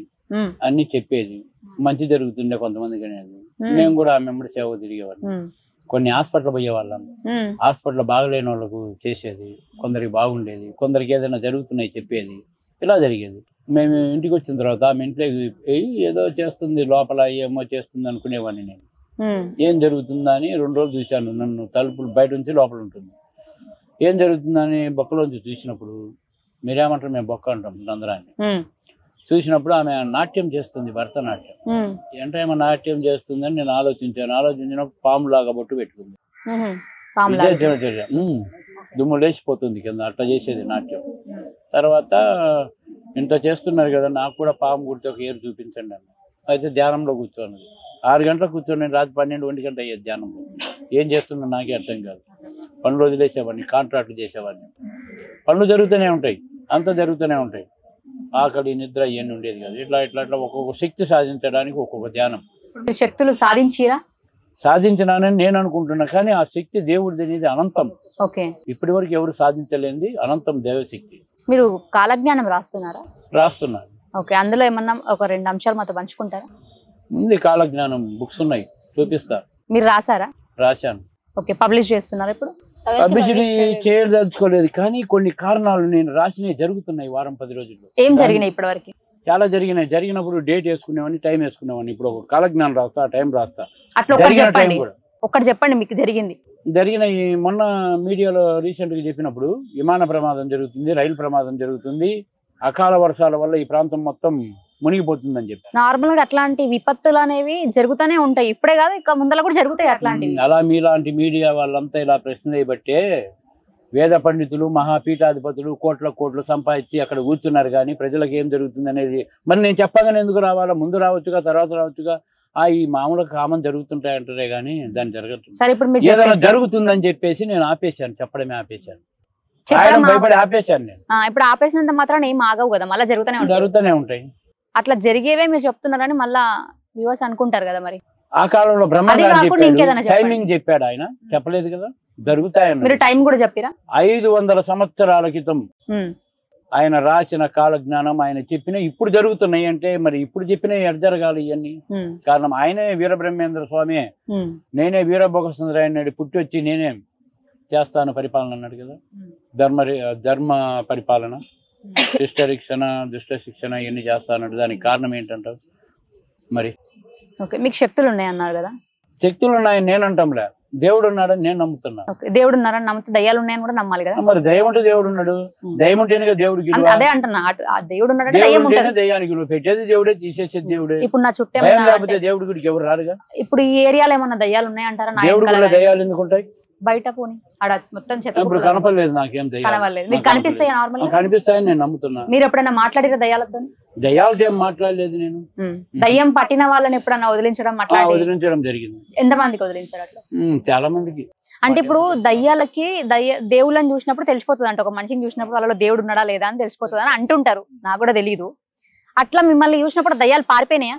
S2: అన్ని చెప్పేది, మంచి జరుగుతుండే కొంతమందికి అనేది. మేము కూడా ఆమె వెంబడి సేవ తిరిగేవాళ్ళం. కొన్ని హాస్పిటల్ పోయేవాళ్ళం, హాస్పిటల్ బాగలేని వాళ్ళకు చేసేది, కొందరికి బాగుండేది, కొందరికి ఏదైనా జరుగుతున్నాయి చెప్పేది, ఇలా జరిగేది. మేము ఇంటికి వచ్చిన తర్వాత ఆమె ఇంట్లో ఏదో చేస్తుంది, లోపల ఏమో చేస్తుంది అనుకునేవాడిని నేను. ఏం జరుగుతుందా అని 2 రోజులు చూశాను. నన్ను తలుపులు బయట నుంచి లోపల ఉంటుంది. ఏం జరుగుతుందని బొక్కలోంచి చూసినప్పుడు, మీరేమంటారు, మేము బొక్క అంటాం రంధ్రాన్ని. చూసినప్పుడు ఆమె నాట్యం చేస్తుంది, భరతనాట్యం. అంటే ఏమో నాట్యం చేస్తుందని నేను ఆలోచించినప్పుడు పాములాగా బొట్టు పెట్టుకుంది. దుమ్ము లేచిపోతుంది కింద, అట్లా చేసేది నాట్యం. తర్వాత ఇంత చేస్తున్నారు కదా, నాకు కూడా పాము గుర్తు ఒక ఏరు చూపించండి అన్న. అయితే ధ్యానంలో కూర్చోన్నది. 6 గంటలకు కూర్చొని నేను రాత్రి 12, 1 గంట అయ్యేది ధ్యానంలో. ఏం చేస్తున్నా నాకే అర్థం కాదు. పనులు వదిలేసేవాడిని, కాంట్రాక్ట్లు చేసేవాడిని. పనులు జరుగుతూనే ఉంటాయి, అంతా జరుగుతూనే ఉంటాయి. ఆకలి నిద్ర ఇవన్నీ ఉండేది కాదు. ఇట్లా ఇట్లా ఇట్లా ఒక్కొక్క శక్తి సాధించడానికి ఒక్కొక్క ధ్యానం.
S1: ఇప్పుడు శక్తులు సాధించిరా?
S2: సాధించినానని నేను అనుకుంటున్నా, కానీ ఆ శక్తి దేవుడిది అనేది అనంతం.
S1: ఓకే.
S2: ఇప్పటి వరకు ఎవరు సాధించలేనిది అనంతం దైవశక్తి.
S1: మీరు కాలజ్ఞానం రాస్తున్నారా?
S2: రాస్తున్నాను.
S1: ఓకే. అందులో ఏమన్నా ఒక 2 అంశాలు మాతో పంచుకుంటారా?
S2: ఉంది, కాలజ్ఞానం బుక్స్ ఉన్నాయి, చూపిస్తా.
S1: మీరు రాసారా?
S2: రాశాను.
S1: ఓకే. పబ్లిష్ చేస్తున్నారు ఇప్పుడు?
S2: పబ్లిసిటీ చేయదలుచుకోలేదు, కానీ కొన్ని కారణాలు నేను రాసినవి జరుగుతున్నాయి వారం 10 రోజుల్లో.
S1: ఏం జరిగినాయి ఇప్పటి వరకు?
S2: చాలా జరిగినాయి. జరిగినప్పుడు డేట్ వేసుకునేవాడిని, టైం వేసుకునేవాడిని. ఇప్పుడు ఒక కాలజ్ఞానం రాస్తా, టైం రాస్తా.
S1: అట్లా ఒకటి
S2: జరిగిన టైం
S1: చెప్పండి,
S2: కూడా
S1: ఒకటి చెప్పండి మీకు జరిగింది.
S2: జరిగిన మొన్న మీడియాలో రీసెంట్గా చెప్పినప్పుడు విమాన ప్రమాదం జరుగుతుంది, రైలు ప్రమాదం జరుగుతుంది, అకాల వర్షాల వల్ల ఈ ప్రాంతం మొత్తం మునిగిపోతుందని చెప్పి.
S1: నార్మల్ గా అట్లాంటి విపత్తులు అనేవి జరుగుతూనే ఉంటాయి, ఇప్పుడే కాదు ఇక ముందర కూడా జరుగుతాయి అట్లాంటివి.
S2: అలా మీలాంటి మీడియా వాళ్ళంతా ఇలా ప్రశ్న చేయబట్టే వేద పండితులు, మహాపీఠాధిపతులు కోట్లు సంపాదించి అక్కడ కూర్చున్నారు. కానీ ప్రజలకు ఏం జరుగుతుంది అనేది మరి నేను చెప్పగానే ఎందుకు రావాలా? ముందు రావచ్చుగా, తర్వాత రావచ్చుగా. ఈ మామూలుగా కామన్ జరుగుతుంటాయి అంటారే కానీ దాన్ని జరగట్లేదు.
S1: సరే, ఇప్పుడు మీరు
S2: ఏదైనా జరుగుతుందని చెప్పేసి నేను ఆపేశాను, చెప్పడమే ఆపేశాను. ఆయన భయపడి ఆపేశాను నేను.
S1: ఇప్పుడు ఆపేసినంత మాత్రం ఏం ఆగవు కదా, మళ్ళీ జరుగుతూనే ఉంటాయి. అట్లా జరిగేవే మీరు చెప్తున్నారని మళ్ళా వ్యూవర్స్ అనుకుంటారు కదా. మరి
S2: ఆ కాలంలో బ్రహ్మగారు టైమింగ్ చెప్పాడు, ఆయన చెప్పలేదు కదా, జరుగుతాయని.
S1: మీరు టైం కూడా చెప్పిరా?
S2: 500 సంవత్సరాల క్రితం ఆయన రాసిన కాలజ్ఞానం, ఆయన చెప్పిన ఇప్పుడు జరుగుతున్నాయి అంటే మరి ఇప్పుడు చెప్పిన ఎడ జరగాలి ఇవన్నీ? కారణం ఆయనే వీరబ్రహ్మేంద్ర స్వామి, నేనే వీరభోగసుందరాయని పుట్టి వచ్చి నేనే చేస్తాను పరిపాలన అన్నాడు కదా. ధర్మ పరిపాలన, దుష్ట శిక్షణ ఇవన్నీ చేస్తా అన్నాడు. దానికి కారణం ఏంటంటారు మరి?
S1: ఓకే. మీకు శక్తులు ఉన్నాయి అన్నారు కదా.
S2: శక్తులు ఉన్నాయని నేను అంటాంలే, దేవుడు ఉన్నాడని నేను నమ్ముతున్నా.
S1: దేవుడు ఉన్నారని నమ్మితే దయ్యాలు ఉన్నాయని కూడా నమ్మాలి కదా.
S2: మరి దయ్యం ఉంటే దేవుడు ఉన్నాడు, దయ్యం ఉంటేనే దేవుడికి.
S1: అదే అంటున్నా, దేవుడు ఉన్నాడు,
S2: దయ్యానికి పెట్టేది దేవుడే, తీసేసేది దేవుడే.
S1: ఇప్పుడు నా చుట్టూ
S2: లేకపోతే దేవుడి గుడికి ఎవరు రారుగా.
S1: ఇప్పుడు ఈ ఏరియాలో ఏమన్నా దయ్యాలు ఉన్నాయంటారా?
S2: దేవుడు కూడా దయ్యాలు ఎందుకు ఉంటాయి?
S1: బయట పోనీ ఆడ మొత్తం
S2: ఇప్పుడు కనపడలేదు, నాకేం
S1: కనపడలేదు. మీకు కనిపిస్తాయి నార్మల్
S2: కనిపిస్తాయని నేను నమ్ముతున్నా.
S1: మీరు ఎప్పుడైనా మాట్లాడిన దయ్యాలతో?
S2: దయ్యాలతో ఏం మాట్లాడలేదు నేను.
S1: దయ్యం పట్టిన వాళ్ళని ఎప్పుడన్నా వదిలించడం
S2: జరిగింది.
S1: ఎంతమందికి వదిలించారు అట్లా?
S2: చాలా మందికి.
S1: అంటే ఇప్పుడు దయ్యాలకి దేవుళ్ళని చూసినప్పుడు తెలిసిపోతుంది అంట, ఒక మనిషిని చూసినప్పుడు వాళ్ళలో దేవుడు ఉన్నాడా లేదా అని తెలిసిపోతుంది అని అంటుంటారు, నాకు కూడా తెలియదు. అట్లా మిమ్మల్ని చూసినప్పుడు దయ్యాలు పారిపోయినాయా?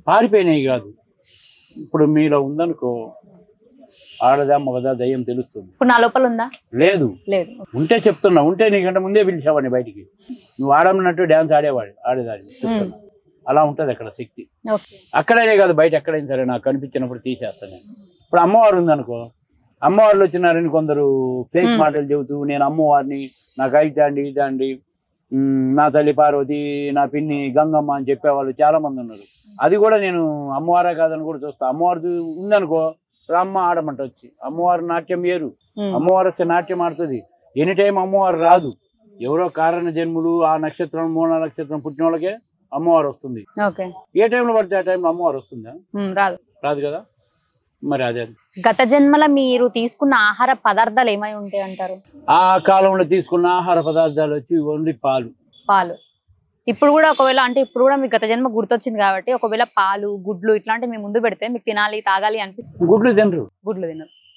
S2: పారిపోయినాయి కాదు, ఇప్పుడు మీలో ఉందనుకో, ఆడదా మగదా దయ్యం తెలుస్తుంది.
S1: ఇప్పుడు నా లోపల ఉందా?
S2: లేదు. ఉంటే చెప్తున్నా, ఉంటే నీకంటే ముందే పిలిచేవాడిని బయటికి. నువ్వు ఆడమన్నట్టు డాన్స్ ఆడేదాన్ని చెప్తున్నా. అలా ఉంటది అక్కడ శక్తి. అక్కడనే కాదు, బయట ఎక్కడైనా సరే నాకు కనిపించినప్పుడు తీసేస్తాను నేను. ఇప్పుడు అమ్మవారు ఉందనుకో, అమ్మవార్లు వచ్చినారని కొందరు ఫేక్ మాటలు చెబుతూ నేను అమ్మవారిని, నాకు అయితాండి ఇదండి, నా తల్లి పార్వతి, నా పిన్ని గంగమ్మ అని చెప్పేవాళ్ళు చాలా మంది ఉన్నారు. అది కూడా నేను అమ్మవారే కాదని కూడా చూస్తా. అమ్మవారు ఉందనుకో, అమ్మ ఆడమంట వచ్చి, అమ్మవారు నాట్యం వేరు, అమ్మవారు వస్తే నాట్యం ఆడుతుంది. ఎనీ టైం అమ్మవారు రాదు, ఎవరో కారణ జన్ములు, ఆ నక్షత్రం మూల నక్షత్రం పుట్టిన వాళ్ళకే అమ్మవారు వస్తుంది. ఏ టైంలో పడితే ఆ టైంలో అమ్మవారు వస్తుందా? రాదు కదా. మరి అదే
S1: గత జన్మల మీరు తీసుకున్న ఆహార పదార్థాలు ఏమై ఉంటాయి అంటారు?
S2: ఆ కాలంలో తీసుకున్న ఆహార పదార్థాలు వచ్చి ఓన్లీ పాలు.
S1: ఇప్పుడు కూడా ఒకవేళ, అంటే ఇప్పుడు కూడా మీకు గత జన్మ గుర్తొచ్చింది కాబట్టి, ఒకవేళ పాలు, గుడ్లు ఇట్లాంటివి మీ ముందు పెడితే మీకు తినాలి, తాగాలి అనిపిస్తుంది?
S2: గుడ్లు తినరు.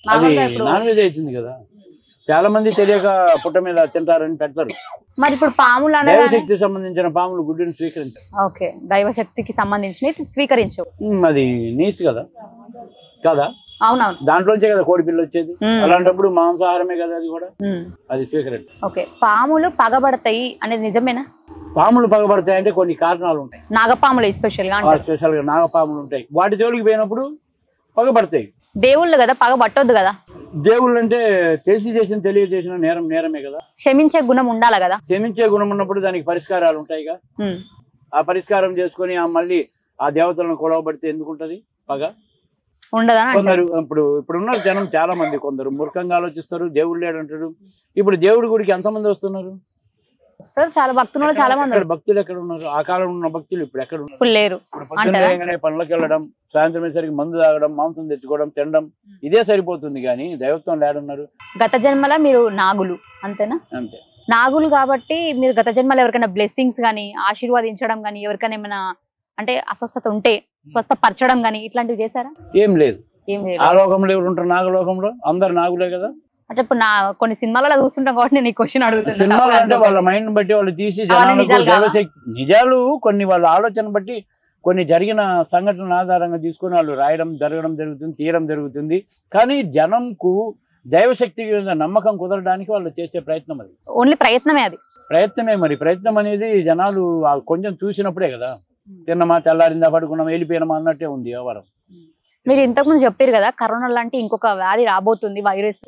S2: అది నాన్ వెజ్ అవుతుంది కదా. చాలా మంది తెలియక పుట్ట మీద తింటారని పెడతారు.
S1: మరి ఇప్పుడు పాములు
S2: దైవశక్తికి సంబంధించిన పాములు గుడ్డుని స్వీకరించు.
S1: ఓకే, దైవశక్తికి సంబంధించిన స్వీకరించవు.
S2: అది నీసు కదా
S1: అవునవును,
S2: దాంట్లోంచే కదా కోడి పిల్ల వచ్చేది. అలాంటప్పుడు మాంసాహారమే కదా అది కూడా, అది స్వీకరించు.
S1: ఓకే. పాములు పగబడతాయి అనేది నిజమేనా?
S2: పాములు పగబడతాయి అంటే కొన్ని కారణాలు ఉంటాయి.
S1: నాగపాములు స్పెషల్ గా
S2: నాగపాములు ఉంటాయి, వాటి జోలికి పోయినప్పుడు పగబడతాయి.
S1: దేవుళ్ళు కదా, పగబట్టొద్దు కదా.
S2: దేవుళ్ళు అంటే తెలియజేసిన నేరమే కదా.
S1: క్షమించే గుణం ఉండాలి కదా.
S2: క్షమించే గుణం ఉన్నప్పుడు దానికి పరిష్కారాలు ఉంటాయిగా. ఆ పరిష్కారం చేసుకుని మళ్ళీ ఆ దేవతలను కొడవబడితే ఎందుకుంటది పగ?
S1: ఉండదా?
S2: కొందరు ఇప్పుడు ఉన్నారు జనం చాలా మంది, కొందరు మూర్ఖంగా ఆలోచిస్తారు, దేవుడు లేడంటాడు. ఇప్పుడు దేవుడి గుడికి ఎంతమంది వస్తున్నారు?
S1: వస్తారు చాలా భక్తులు వాళ్ళు చాలా మంది వస్తారు.
S2: భక్తులు ఎక్కడ ఉన్నారు? ఆ కాలంలో ఉన్న భక్తులు ఇప్పుడు ఎక్కడ ఉన్నారు?
S1: ఇప్పుడు లేరు
S2: ఇప్పుడు పొద్దున్న లేవగానే పనులకు వెళ్ళడం, సాయంత్రం అయ్యేసరికి మందు తాగడం, మాంసం తెచ్చుకోవడం, తినడం, ఇదే సరిపోతుంది. కానీ దైవత్వం లేడున్నారు.
S1: గత జన్మల మీరు నాగులు అంతేనా?
S2: అంతే.
S1: నాగులు కాబట్టి మీరు గత జన్మలో ఎవరికైనా బ్లెస్సింగ్స్ కానీ ఆశీర్వాదించడం కానీ ఎవరికైనా ఏమైనా అంటే అస్వస్థత ఉంటే స్వస్థపరచడం కానీ ఇట్లాంటివి చేశారా?
S2: ఏం లేదు.
S1: ఏం లేదు.
S2: ఆ లోకంలో ఎవరు ఉంటారు? నాగలోకంలో అందరు నాగులే కదా.
S1: అంటే ఇప్పుడు నా కొన్ని సినిమాలలో చూస్తుంటాం కాబట్టి నేను ఈ క్వశ్చన్ అడుగుతున్నాను.
S2: సినిమాలు అంటే వాళ్ళ మైండ్ బట్టి వాళ్ళు తీసి జనాలకు దైవశక్తి నిజాలు కొన్ని వాళ్ళ ఆలోచన బట్టి కొన్ని జరిగిన సంఘటనల ఆధారంగా తీసుకొని వాళ్ళు రాయడం జరుగుతుంది, తీయడం జరుగుతుంది. కానీ జనంకు దైవశక్తి మీద నమ్మకం కుదరడానికి వాళ్ళు చేసే ప్రయత్నం అది.
S1: ఓన్లీ ప్రయత్నమే అది.
S2: ప్రయత్నమే మరి. ప్రయత్నం అనేది జనాలు కొంచెం చూసినప్పుడే కదా. తిన్నమా, తెల్లారిందా, పడుకున్నామా, వెళ్ళిపోయినామా అన్నట్టే ఉంది వ్యవహారం.
S1: మీరు ఇంతకుముందు చెప్పారు కదా కరోనా లాంటి ఇంకొక వ్యాధి రాబోతుంది, వైరస్.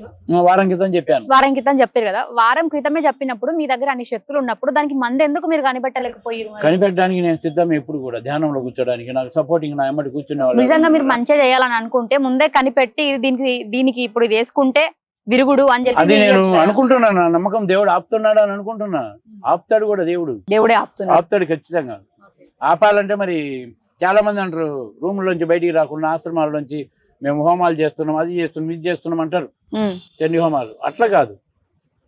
S2: వారం క్రితం చెప్పాను.
S1: వారం క్రితం చెప్పారు కదా. వారం క్రితమే చెప్పినప్పుడు మీ దగ్గర అన్ని శక్తులు ఉన్నప్పుడు దానికి మందు ఎందుకు మీరు కనిపెట్టలేకపోయారు?
S2: కనిపెట్టడానికి నేను సిద్ధం ఎప్పుడు కూడా. ధ్యానంలో కూర్చోడానికి నాకు సపోర్టింగ్ నా ఎమ్మటి కూర్చునే వాళ్ళు.
S1: నిజంగా మీరు మంచిగా చేయాలని అనుకుంటే ముందే కనిపెట్టి దీనికి ఇప్పుడు ఇది వేసుకుంటే విరుగుడు అని చెప్పి
S2: అది నేను అనుకుంటున్నాను. నా నమ్మకం దేవుడు ఆపుతున్నాడు అని అనుకుంటున్నా. ఆపుతాడు కూడా దేవుడు.
S1: దేవుడే
S2: ఆపుతాడు ఖచ్చితంగా. ఆపాలంటే మరి చాలా మంది అంటారు రూముల్లోంచి బయటికి రాకుండా ఆశ్రమాల్లోంచి మేము హోమాలు చేస్తున్నాం, అది చేస్తున్నాం, ఇది చేస్తున్నాం అంటారు. చండి హోమాలు అట్లా కాదు.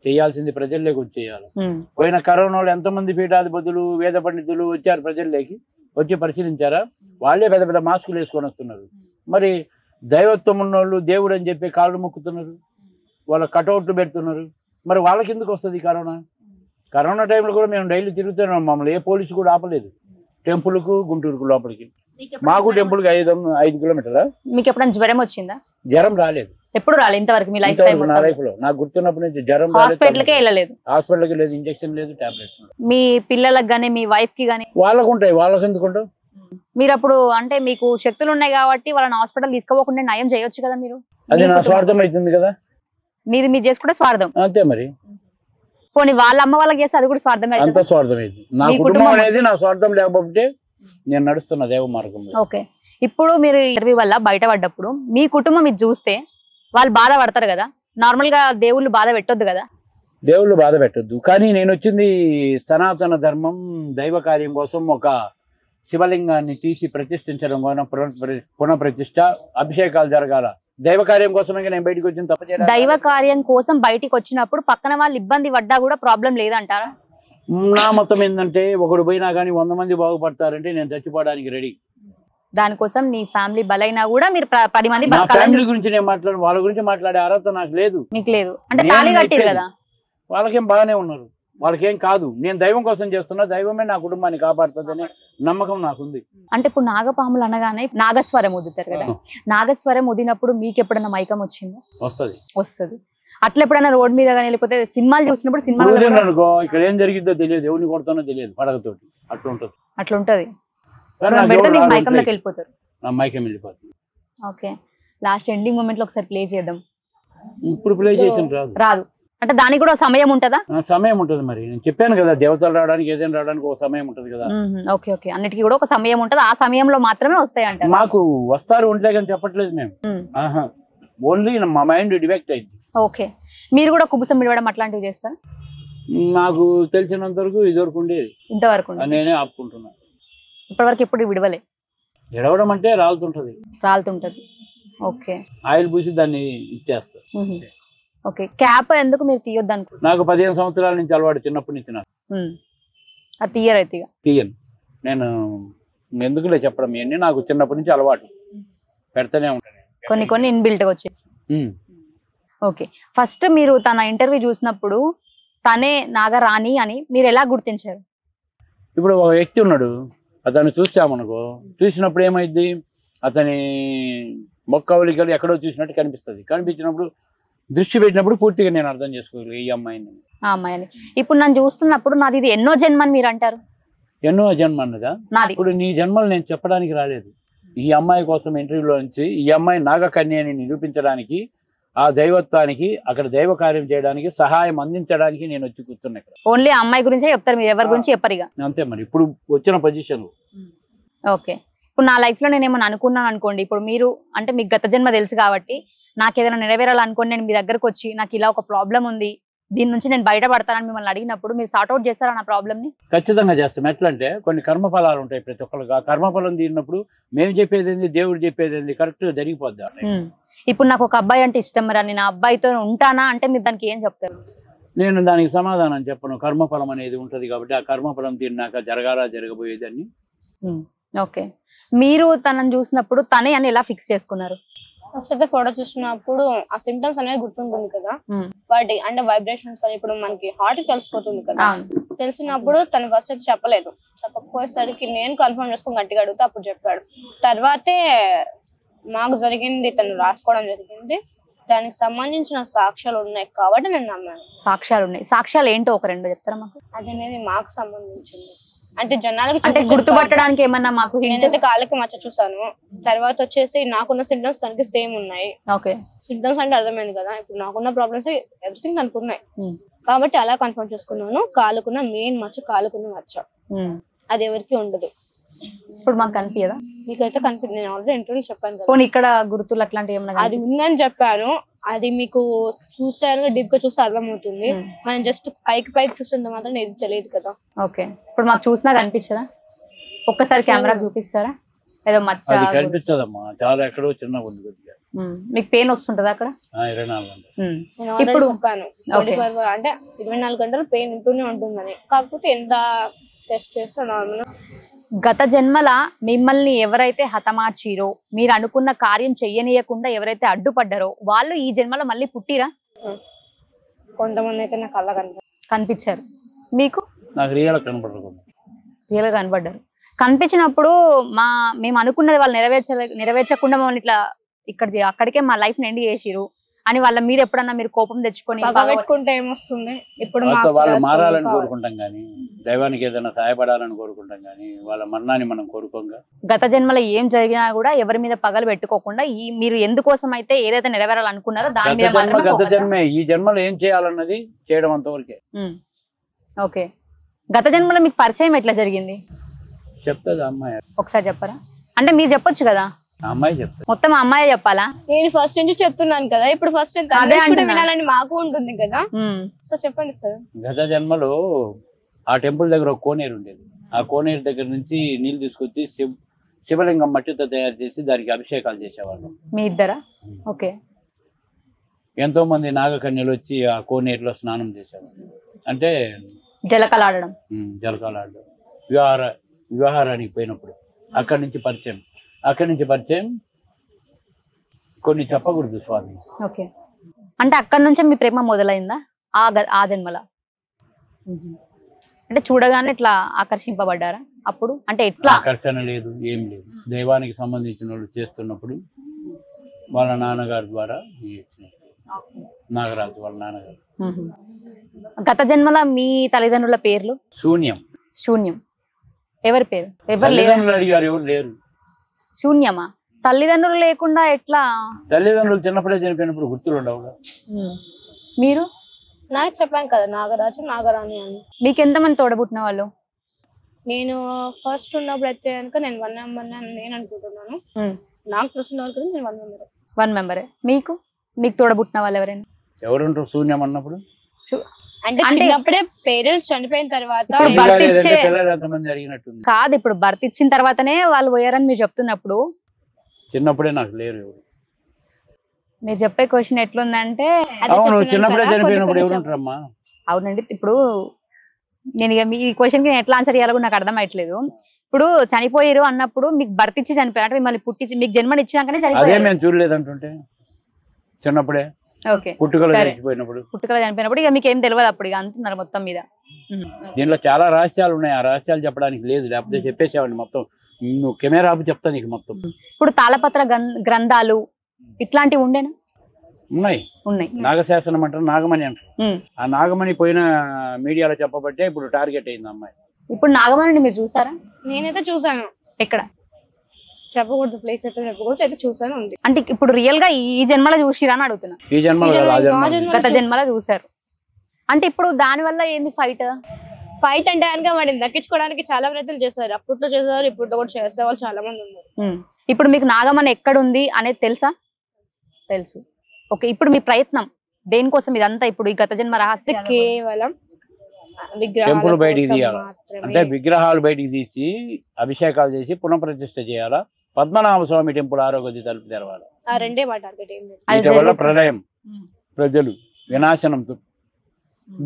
S2: చేయాల్సింది ప్రజల్లోకి వచ్చి చేయాలి. పోయిన కరోనాలో ఎంతమంది పీఠాధిపతులు, వేద పండితులు వచ్చారు ప్రజల్లోకి, వచ్చి పరిశీలించారా? వాళ్ళే పెద్ద పెద్ద మాస్కులు వేసుకొని వస్తున్నారు. మరి దైవత్వం ఉన్నోళ్ళు దేవుడు అని చెప్పి కాళ్ళు మొక్కుతున్నారు, వాళ్ళ కటౌట్లు పెడుతున్నారు. మరి వాళ్ళకి ఎందుకు వస్తుంది కరోనా? కరోనా టైంలో కూడా మేము డైలీ తిరుగుతున్నాం. మమ్మల్ని ఏ పోలీసు కూడా ఆపలేదు. టెంపుల్కు గుంటూరుకు లోపలికి. మాకు టెంపుల్కి 5 కిలోమీటర్లా.
S1: మీకు ఎప్పుడైనా జ్వరం వచ్చిందా?
S2: జ్వరం రాలేదు.
S1: ఎప్పుడు రాలేదు ఇంతవరకు మీ లైఫ్
S2: నా లైఫ్ లో. నాకు గుర్తున్నప్పటి నుంచి జ్వరం
S1: హాస్పిటల్కే వెళ్ళలేదు.
S2: హాస్పిటల్కి లేదు, ఇంజక్షన్ లేదు, టాబ్లెట్స్.
S1: మీ పిల్లలకు గానీ మీ వైఫ్ కి గానీ?
S2: వాళ్ళకు ఉంటాయి. వాళ్ళకి ఎందుకు ఉంటావు?
S1: మీరు అప్పుడు అంటే మీకు శక్తులు ఉన్నాయి కాబట్టి వాళ్ళని హాస్పిటల్ తీసుకోకుండా నయం చేయొచ్చు కదా మీరు.
S2: అది నా స్వార్థం అవుతుంది కదా.
S1: మీరు చేసుకుంటే స్వార్థం
S2: అంతే మరి.
S1: పోనీ వాళ్ళ అమ్మ వాళ్ళకి చేస్తే అది కూడా స్వార్థమే.
S2: అంత స్వార్థం అయింది. నా కుటుంబం అనేది నా స్వార్థం లేకపోతే నేను నడుస్తున్న దేవ మార్గంలో.
S1: ఓకే. ఇప్పుడు మీరు ఇంటర్వ్యూ వల్ల బయటపడ్డప్పుడు మీ కుటుంబం ఇది చూస్తే వాళ్ళు బాధపడతారు కదా. నార్మల్ గా దేవుళ్ళు బాధ పెట్టొద్దు కదా.
S2: దేవుళ్ళు బాధ పెట్టొద్దు. కానీ నేను వచ్చింది సనాతన ధర్మం దైవ కార్యం కోసం. ఒక శివలింగాన్ని తీసి ప్రతిష్ఠించడం కోసం, పునఃప్రతిష్ఠ, అభిషేకాలు జరగాల. దైవ కార్యం కోసమే నేను బయటకు వచ్చిన తప్ప చేయడం.
S1: దైవ కార్యం కోసం బయటికి వచ్చినప్పుడు పక్కన వాళ్ళు ఇబ్బంది పడ్డా కూడా ప్రాబ్లం లేదంటారా?
S2: నా మతం ఏంటంటే ఒకడు పోయినా కానీ 100 మంది బాగుపడతారంటే నేను చచ్చిపోవడానికి రెడీ.
S1: దానికోసం నీ ఫ్యామిలీ బలైనా కూడా మీరు 10 మంది
S2: ఫ్యామిలీ గురించి నేను మాట్లాడు, వాళ్ళ గురించి మాట్లాడే అర్హత నాకు లేదు.
S1: మీకు లేదు అంటే తాళి కట్టారు కదా.
S2: వాళ్ళకేం బాగానే ఉన్నారు, వాళ్ళకేం కాదు. నేను దైవం కోసం చేస్తున్నా, దైవమే నా కుటుంబాన్ని కాపాడుతుందనే నమ్మకం నాకుంది.
S1: అంటే ఇప్పుడు నాగపాములు అనగానే నాగస్వరం ఉదుతారు కదా. నాగస్వరం ఉదినప్పుడు మీకు ఎప్పుడైనా మైకం వచ్చిందా? వస్తుంది. అట్లా ఎప్పుడైనా రోడ్ మీద కానీ లేకపోతే సినిమాలు చూసినప్పుడు సినిమాలు
S2: అనుకో ఇక్కడ ఏం జరిగిద్దో తెలియదు, ఎవరిని కొడతానో తెలియదు, పడగతోటి అట్లా ఉంటది.
S1: మైకంలోకి వెళ్ళిపోతారు.
S2: నా మైకం వెళ్ళిపోతుంది.
S1: ఓకే. లాస్ట్ ఎండింగ్ మూమెంట్ లో ఒకసారి ప్లే చేద్దాం.
S2: ఇప్పుడు ప్లే చేసిన
S1: రాదు అంటే దానికి కూడా సమయం ఉంటుందా?
S2: సమయం ఉంటుంది. మరి నేను చెప్పాను కదా, దేవతలు రావడానికి ఏదైనా రావడానికి ఒక సమయం ఉంటుంది కదా.
S1: Okay okay. అన్నిటికీ కూడా ఒక సమయం ఉంటుంది. ఆ సమయంలో మాత్రమే వస్తాయి అంటే
S2: మాకు వస్తారు ఉంటే కానీ చెప్పట్లేదు మేము. ఓన్లీ మా మైండ్ డివెక్ట్ అయింది.
S1: ఓకే. మీరు కూడా కుబుసం విడవడం అట్లాంటివి చేస్తారు?
S2: నాకు తెలిసినంత వరకు ఇదివరకు ఉండేది,
S1: ఇంతవరకు
S2: నేనే ఆపుకుంటున్నాను.
S1: ఇప్పటివరకు ఎప్పుడు విడవలే?
S2: విడవడం అంటే రాలుతుంటది.
S1: ఓకే.
S2: ఆయిల్ పూసి దాన్ని ఇచ్చేస్తారు.
S1: ఓకే. క్యాప్ ఎందుకు మీరు తీయొద్దు అనుకుంటున్నారు?
S2: నాకు 15 సంవత్సరాల నుంచి అలవాటు, చిన్నప్పటి నుంచి. నాకు
S1: అది తీయరైతే
S2: తీయను నేను. ఎందుకులే చెప్పడం, ఇవన్నీ నాకు చిన్నప్పటి నుంచి అలవాటు, పెడతానే ఉంటాను.
S1: కొన్ని ఇన్బిల్ట్ గా వచ్చాయి. ఓకే. ఫస్ట్ మీరు తన ఇంటర్వ్యూ చూసినప్పుడు తనే నాగరాణి అని మీరు ఎలా గుర్తించారు?
S2: ఇప్పుడు ఒక వ్యక్తి ఉన్నాడు, అతన్ని చూసామనుకో, చూసినప్పుడు ఏమైంది, అతని మొక్కవలికలు ఎక్కడో చూసినట్టు కనిపిస్తుంది. కనిపించినప్పుడు దృష్టి పెట్టినప్పుడు పూర్తిగా నేను అర్థం చేసుకోగలను ఈ అమ్మాయిని.
S1: ఆ అమ్మాయిని ఇప్పుడు నన్ను చూస్తున్నప్పుడు నాది ఇది ఎన్నో జన్మ అని మీరు అంటారు?
S2: ఎన్నో జన్మ అన్నదా? ఇప్పుడు నీ జన్మలు నేను చెప్పడానికి రాలేదు. ఈ అమ్మాయి కోసం ఇంటర్వ్యూలో నుంచి ఈ అమ్మాయి నాగకన్య అని నిరూపించడానికి, ఆ దైవత్వానికి, అక్కడ దైవ కార్యం చేయడానికి, సహాయం అందించడానికి నేను వచ్చి కూర్చున్నా ఇక్కడ.
S1: ఓన్లీ అమ్మాయి గురించే చెప్తారు మీరు, ఎవరి గురించి చెప్పరిగా?
S2: అంతే మరి. ఇప్పుడు వచ్చిన పొజిషన్.
S1: ఓకే. ఇప్పుడు నా లైఫ్ లో నేను ఏమైనా అనుకున్నాను అనుకోండి, ఇప్పుడు మీరు అంటే మీకు గత జన్మ తెలుసు కాబట్టి నాకు ఏదైనా నెరవేరాలనుకోండి, నేను మీ దగ్గరకు వచ్చి నాకు ఇలా ఒక ప్రాబ్లం ఉంది, దీని నుంచి నేను బయటపడతానని మిమ్మల్ని అడిగినప్పుడు మీరు సార్ట్అవుట్ చేస్తారా నా ప్రాబ్లమ్ని?
S2: ఖచ్చితంగా చేస్తాం. ఎట్లా అంటే కొన్ని కర్మఫలాలు ఉంటాయి ప్రతి ఒక్కరికి. ఆ కర్మఫలం తీరినప్పుడు మేము చెప్పేది ఏంది, దేవుడు చెప్పేది ఏంది, కరెక్ట్గా జరిగిపోద్ది.
S1: ఇప్పుడు నాకు ఒక అబ్బాయి అంటే ఇష్టం రా, నేను ఆ అబ్బాయితో ఉంటానా అంటే మీరు దానికి ఏం చెప్తారు?
S2: నేను దానికి సమాధానం చెప్పను. కర్మఫలం అనేది ఉంటుంది కాబట్టి ఆ కర్మఫలం తీరినాక జరగబోయేదాన్ని.
S1: ఓకే, మీరు తనని చూసినప్పుడు తనే అని ఎలా ఫిక్స్ చేసుకున్నారు?
S3: ఫస్ట్ అయితే ఫోటో చూసినప్పుడు ఆ సిమ్టమ్స్ అనేది గుర్తుంటుంది కదా, వాటి అంటే వైబ్రేషన్స్ కానీ ఇప్పుడు మనకి హార్ట్ తెలిసిపోతుంది కదా. తెలిసినప్పుడు తను ఫస్ట్ అయితే చెప్పకపోయేసరికి నేను కన్ఫర్మ్ చేసుకుని గట్టిగా అడిగితే అప్పుడు చెప్పాడు. తర్వాతే మాకు జరిగింది తను రాసుకోవడం జరిగింది. దానికి సంబంధించిన సాక్ష్యాలు ఉన్నాయి కాబట్టి నేను నమ్మాను.
S1: సాక్ష్యాలు ఉన్నాయి. సాక్ష్యాలు ఏంటో ఒక రెండు చెప్తారా మాకు?
S3: అది అనేది మాకు సంబంధించింది అంటే జనాలకి
S1: అంటే గుర్తుపట్టడానికి ఏమన్నా మాకు
S3: నేనైతే కాళ్ళకి మచ్చ చూసాను. తర్వాత వచ్చేసి నాకున్న సింటమ్స్ తనకి సేమ్ ఉన్నాయి.
S1: ఓకే,
S3: సింటమ్స్ అంటే అర్థమైంది కదా, ఇప్పుడు నాకున్న ప్రాబ్లమ్స్ ఎవ్రీథింగ్ తనకు ఉన్నాయి కాబట్టి అలా కన్ఫర్మ్ చేసుకున్నాను. కాలుకున్న మెయిన్ మచ్చ, కాలుకున్న మచ్చ అది ఎవరికి ఉండదు.
S1: ఇప్పుడు మాకు కనిపించదా?
S3: మీకైతే కనిపించింది. నేను ఆల్రెడీ ఇంటర్వ్యూ చెప్పాను కదా.
S1: పోనీ ఇక్కడ గుర్తులు అట్లాంటివి ఏమన్నా?
S3: అది ఉందని చెప్పాను. అది మీకు చూస్తే డీప్ గా చూస్తే అర్థమవుతుంది. మనం జస్ట్ పైకి చూసినంత మాత్రం ఇది తెలియదు కదా.
S1: ఓకే, ఇప్పుడు మాకు చూసినా కనిపించదా? ఒక్కసారి కెమెరా చూపిస్తారా? ఏదో మచ్చ
S2: కనిపిస్తుందమ్మా, చాలా ఎక్కడో చిన్న ఉంది కొద్దిగా.
S1: మీకు పెయిన్ వస్తుంటదా అక్కడ?
S2: 24 గంటలు.
S3: నేను ఆల్రెడీ చెప్పాను 24 అంటే 24 గంటలు పెయిన్ ఉంటూనే ఉంటుందని. కాకపోతే ఎంత టెస్ట్ చేస్తే నార్మల్.
S1: గత జన్మల మిమ్మల్ని ఎవరైతే హతమార్చిరో, మీరు అనుకున్న కార్యం చెయ్యనీయకుండా ఎవరైతే అడ్డుపడ్డారో వాళ్ళు ఈ జన్మలో మళ్ళీ పుట్టిరా?
S3: కొంతమంది అయితే నాకు కళ్ళ
S1: కనిపించారు. మీకు?
S2: నాకు రియల్
S1: గా కనపడ్డారు. కనిపించినప్పుడు మేము అనుకున్నది వాళ్ళు నెరవేర్చకుండా మమ్మల్ని ఇట్లా అక్కడికే మా లైఫ్ ని ఎండ్ చేసిరు అని వాళ్ళ మీద ఎప్పుడన్నా మీరు కోపం తెచ్చుకొని
S3: పెట్టుకుంటే ఏమొస్తుంది? ఇప్పుడు
S2: వాళ్ళు మారాలని కోరుకుంటాం కానీ, దైవానికి ఏదైనా సహాయపడాలని కోరుకుంటాం కానీ వాళ్ళ మరణాన్ని మనం కోరుకోంగా.
S1: గత జన్మలో ఏం జరిగినా కూడా ఎవరి మీద పగలు పెట్టుకోకుండా మీరు ఎందుకోసం అయితే ఏదైతే నెరవేరాలనుకున్నారో దాని మీద
S2: గత జన్మే, ఈ జన్మలో ఏం చేయాలన్నది చేయడం అంతవరకే.
S1: ఓకే, గత జన్మలో మీకు పరిచయం ఎట్లా జరిగింది
S2: చెప్తుంది అమ్మాయి.
S1: ఒకసారి చెప్పరా? అంటే మీరు చెప్పొచ్చు కదా.
S2: అమ్మాయి చెప్తా.
S1: మొత్తం అమ్మాయి చెప్పాలా?
S3: నేను ఫస్ట్ నుంచి చెప్తున్నాను కదా, ఇప్పుడు ఫస్ట్ వినాలని మాకు ఉంటుంది కదా. సో చెప్పండి సార్.
S2: గత జన్మలో ఆ టెంపుల్ దగ్గర ఒక కోనేరు ఉండేది. ఆ కోనేరు దగ్గర నుంచి నీళ్లు తీసుకొచ్చి శివలింగం మట్టితో తయారు చేసి దానికి అభిషేకాలు చేసేవాళ్ళు.
S1: మీ ఇద్దరా? ఓకే.
S2: ఎంతో మంది నాగకన్యలు వచ్చి ఆ కోనేరులో స్నానం చేసేవాళ్ళు. అంటే
S1: జలకలాడడం.
S2: వివాహారానికి పోయినప్పుడు అక్కడి నుంచి పరిచయం కొన్ని చెప్పకూడదు స్వామి.
S1: ఓకే, అంటే అక్కడి నుంచే మీ ప్రేమ మొదలైందా ఆ జన్మల? అంటే చూడగానే ఇట్లా ఆకర్షింపబడ్డారా అప్పుడు? అంటే ఎట్లా?
S2: ఆకర్షణ లేదు, ఏం లేదు. దైవానికి సంబంధించిన వాళ్ళు చేస్తున్నప్పుడు వాళ్ళ నాన్నగారి ద్వారా నాగరాజు వాళ్ళ నాన్నగారు.
S1: గత జన్మల మీ తల్లిదండ్రుల పేర్లు? శూన్యం. ఎవరి పేరు? ఎవరు
S2: లేరు.
S1: శూన్యమా? తల్లిదండ్రులు లేకుండా ఎట్లా?
S2: తల్లిదండ్రులు చిన్నప్పుడే చనిపోయినప్పుడు గుర్తులు ఉండవు.
S1: మీరు?
S3: నాకు చెప్పాను కదా, నాగరాజు నాగరాణి అని.
S1: మీకు ఎంతమంది తోడబుట్టిన వాళ్ళు?
S3: నేను ఫస్ట్ ఉన్నప్పుడు అయితే కనుక నేను 1 మెంబర్ నేను అనుకుంటున్నాను. నాకు తెలిసిన వరకు నేను
S1: 1 మెంబరే. మీకు తోడబుట్టిన వాళ్ళు ఎవరైనా?
S2: ఎవరుంటారు శూన్యం అన్నప్పుడు?
S3: అంటే చిన్నప్పుడే పేరెంట్స్ చనిపోయిన తర్వాత
S1: కాదు, ఇప్పుడు బర్త్ ఇచ్చిన తర్వాతనే వాళ్ళు పోయారని మీరు చెప్తున్నప్పుడు
S2: చిన్నప్పుడే నాకు లేరు.
S1: మీరు చెప్పే క్వశ్చన్ ఎట్లుందంటే
S2: చిన్నప్పుడే చనిపోయినప్పుడు ఎవరుంటారమ్మా?
S1: అవునండి, ఇప్పుడు నేను ఇక మీ క్వశ్చన్ కి ఎట్లా ఆన్సర్ చేయాలో నాకు అర్థమయ్యట్లేదు. ఇప్పుడు చనిపోయారు అన్నప్పుడు మీకు బర్త్ ఇచ్చి చనిపోయారు అంటే మిమ్మల్ని పుట్టించి మీకు జన్మని ఇచ్చినాకనే చనిపోయారు.
S2: మేము చూడలేదంటుంటే చిన్నప్పుడే పుట్టుకలు
S1: చనిపోయినప్పుడు ఇక మీకు ఏం తెలియదు అప్పుడు ఇక అంటున్నారు మొత్తం మీద.
S2: దీనిలో చాలా రహస్యాలు ఉన్నాయి. ఆ రహస్యాలు చెప్పడానికి లేదు, లేకపోతే చెప్పేసేవాడిని మొత్తం. నువ్వు కెమెరా ఆపి చెప్తా నీకు మొత్తం. ఇప్పుడు
S1: తాళపత్ర గ్రంథాలు ఇట్లాంటివి ఉండేనా?
S2: ఉన్నాయి. నాగశాసనం అంటారు, నాగమణి అంటారు. ఆ నాగమణి పోయిన మీడియాలో చెప్పబట్టే ఇప్పుడు టార్గెట్ అయింది అమ్మాయి.
S1: ఇప్పుడు నాగమణిని మీరు చూసారా?
S3: నేనైతే చూసాను.
S1: ఎక్కడ?
S3: చెప్పకూడదు ప్లేస్ అయితే చెప్పకూడదు, అయితే చూసాను ఉంది.
S1: అంటే ఇప్పుడు రియల్ గా ఈ జన్మలో చూసిరా అని అడుగుతున్నా.
S2: ఈ జన్మలో
S1: గత జన్మలో చూసారు అంటే ఇప్పుడు దాని వల్ల ఏంది
S3: ఫైట్ అంటే కనుక వాడిని దక్కించుకోవడానికి చాలా ప్రయత్నాలు చేశారు. అప్పట్లో చేశారు, ఇప్పుడు కూడా చేసే వాళ్ళు చాలా మంది ఉన్నారు.
S1: ఇప్పుడు మీకు నాగమణి ఎక్కడ ఉంది అనేది తెలుసా? తెలుసు. ఓకే, ఇప్పుడు మీ ప్రయత్నం దేనికోసం ఇదంతా ఇప్పుడు ఈ గత జన్మ రహస్యం
S3: కేవలం
S2: టెంపుల్
S3: విగ్రహాల
S2: బయటికి
S3: కోసం
S2: తీయాలా
S3: మాత్రమే.
S2: అంటే విగ్రహాలు బయటికి తీసి అభిషేకాలు చేసి పునఃప్రతిష్ఠ చేయాలా, పద్మనాభ స్వామి టెంపుల్ ఆరోగ్య తలుపు తెరవాలి.
S3: ఆ రెండే మా టార్గెట్ ఏం లేదు.
S1: అది
S2: వీటి వల్ల
S1: జరుగుతుంది.
S2: ప్రళయం, ప్రజలు వినాశనంతో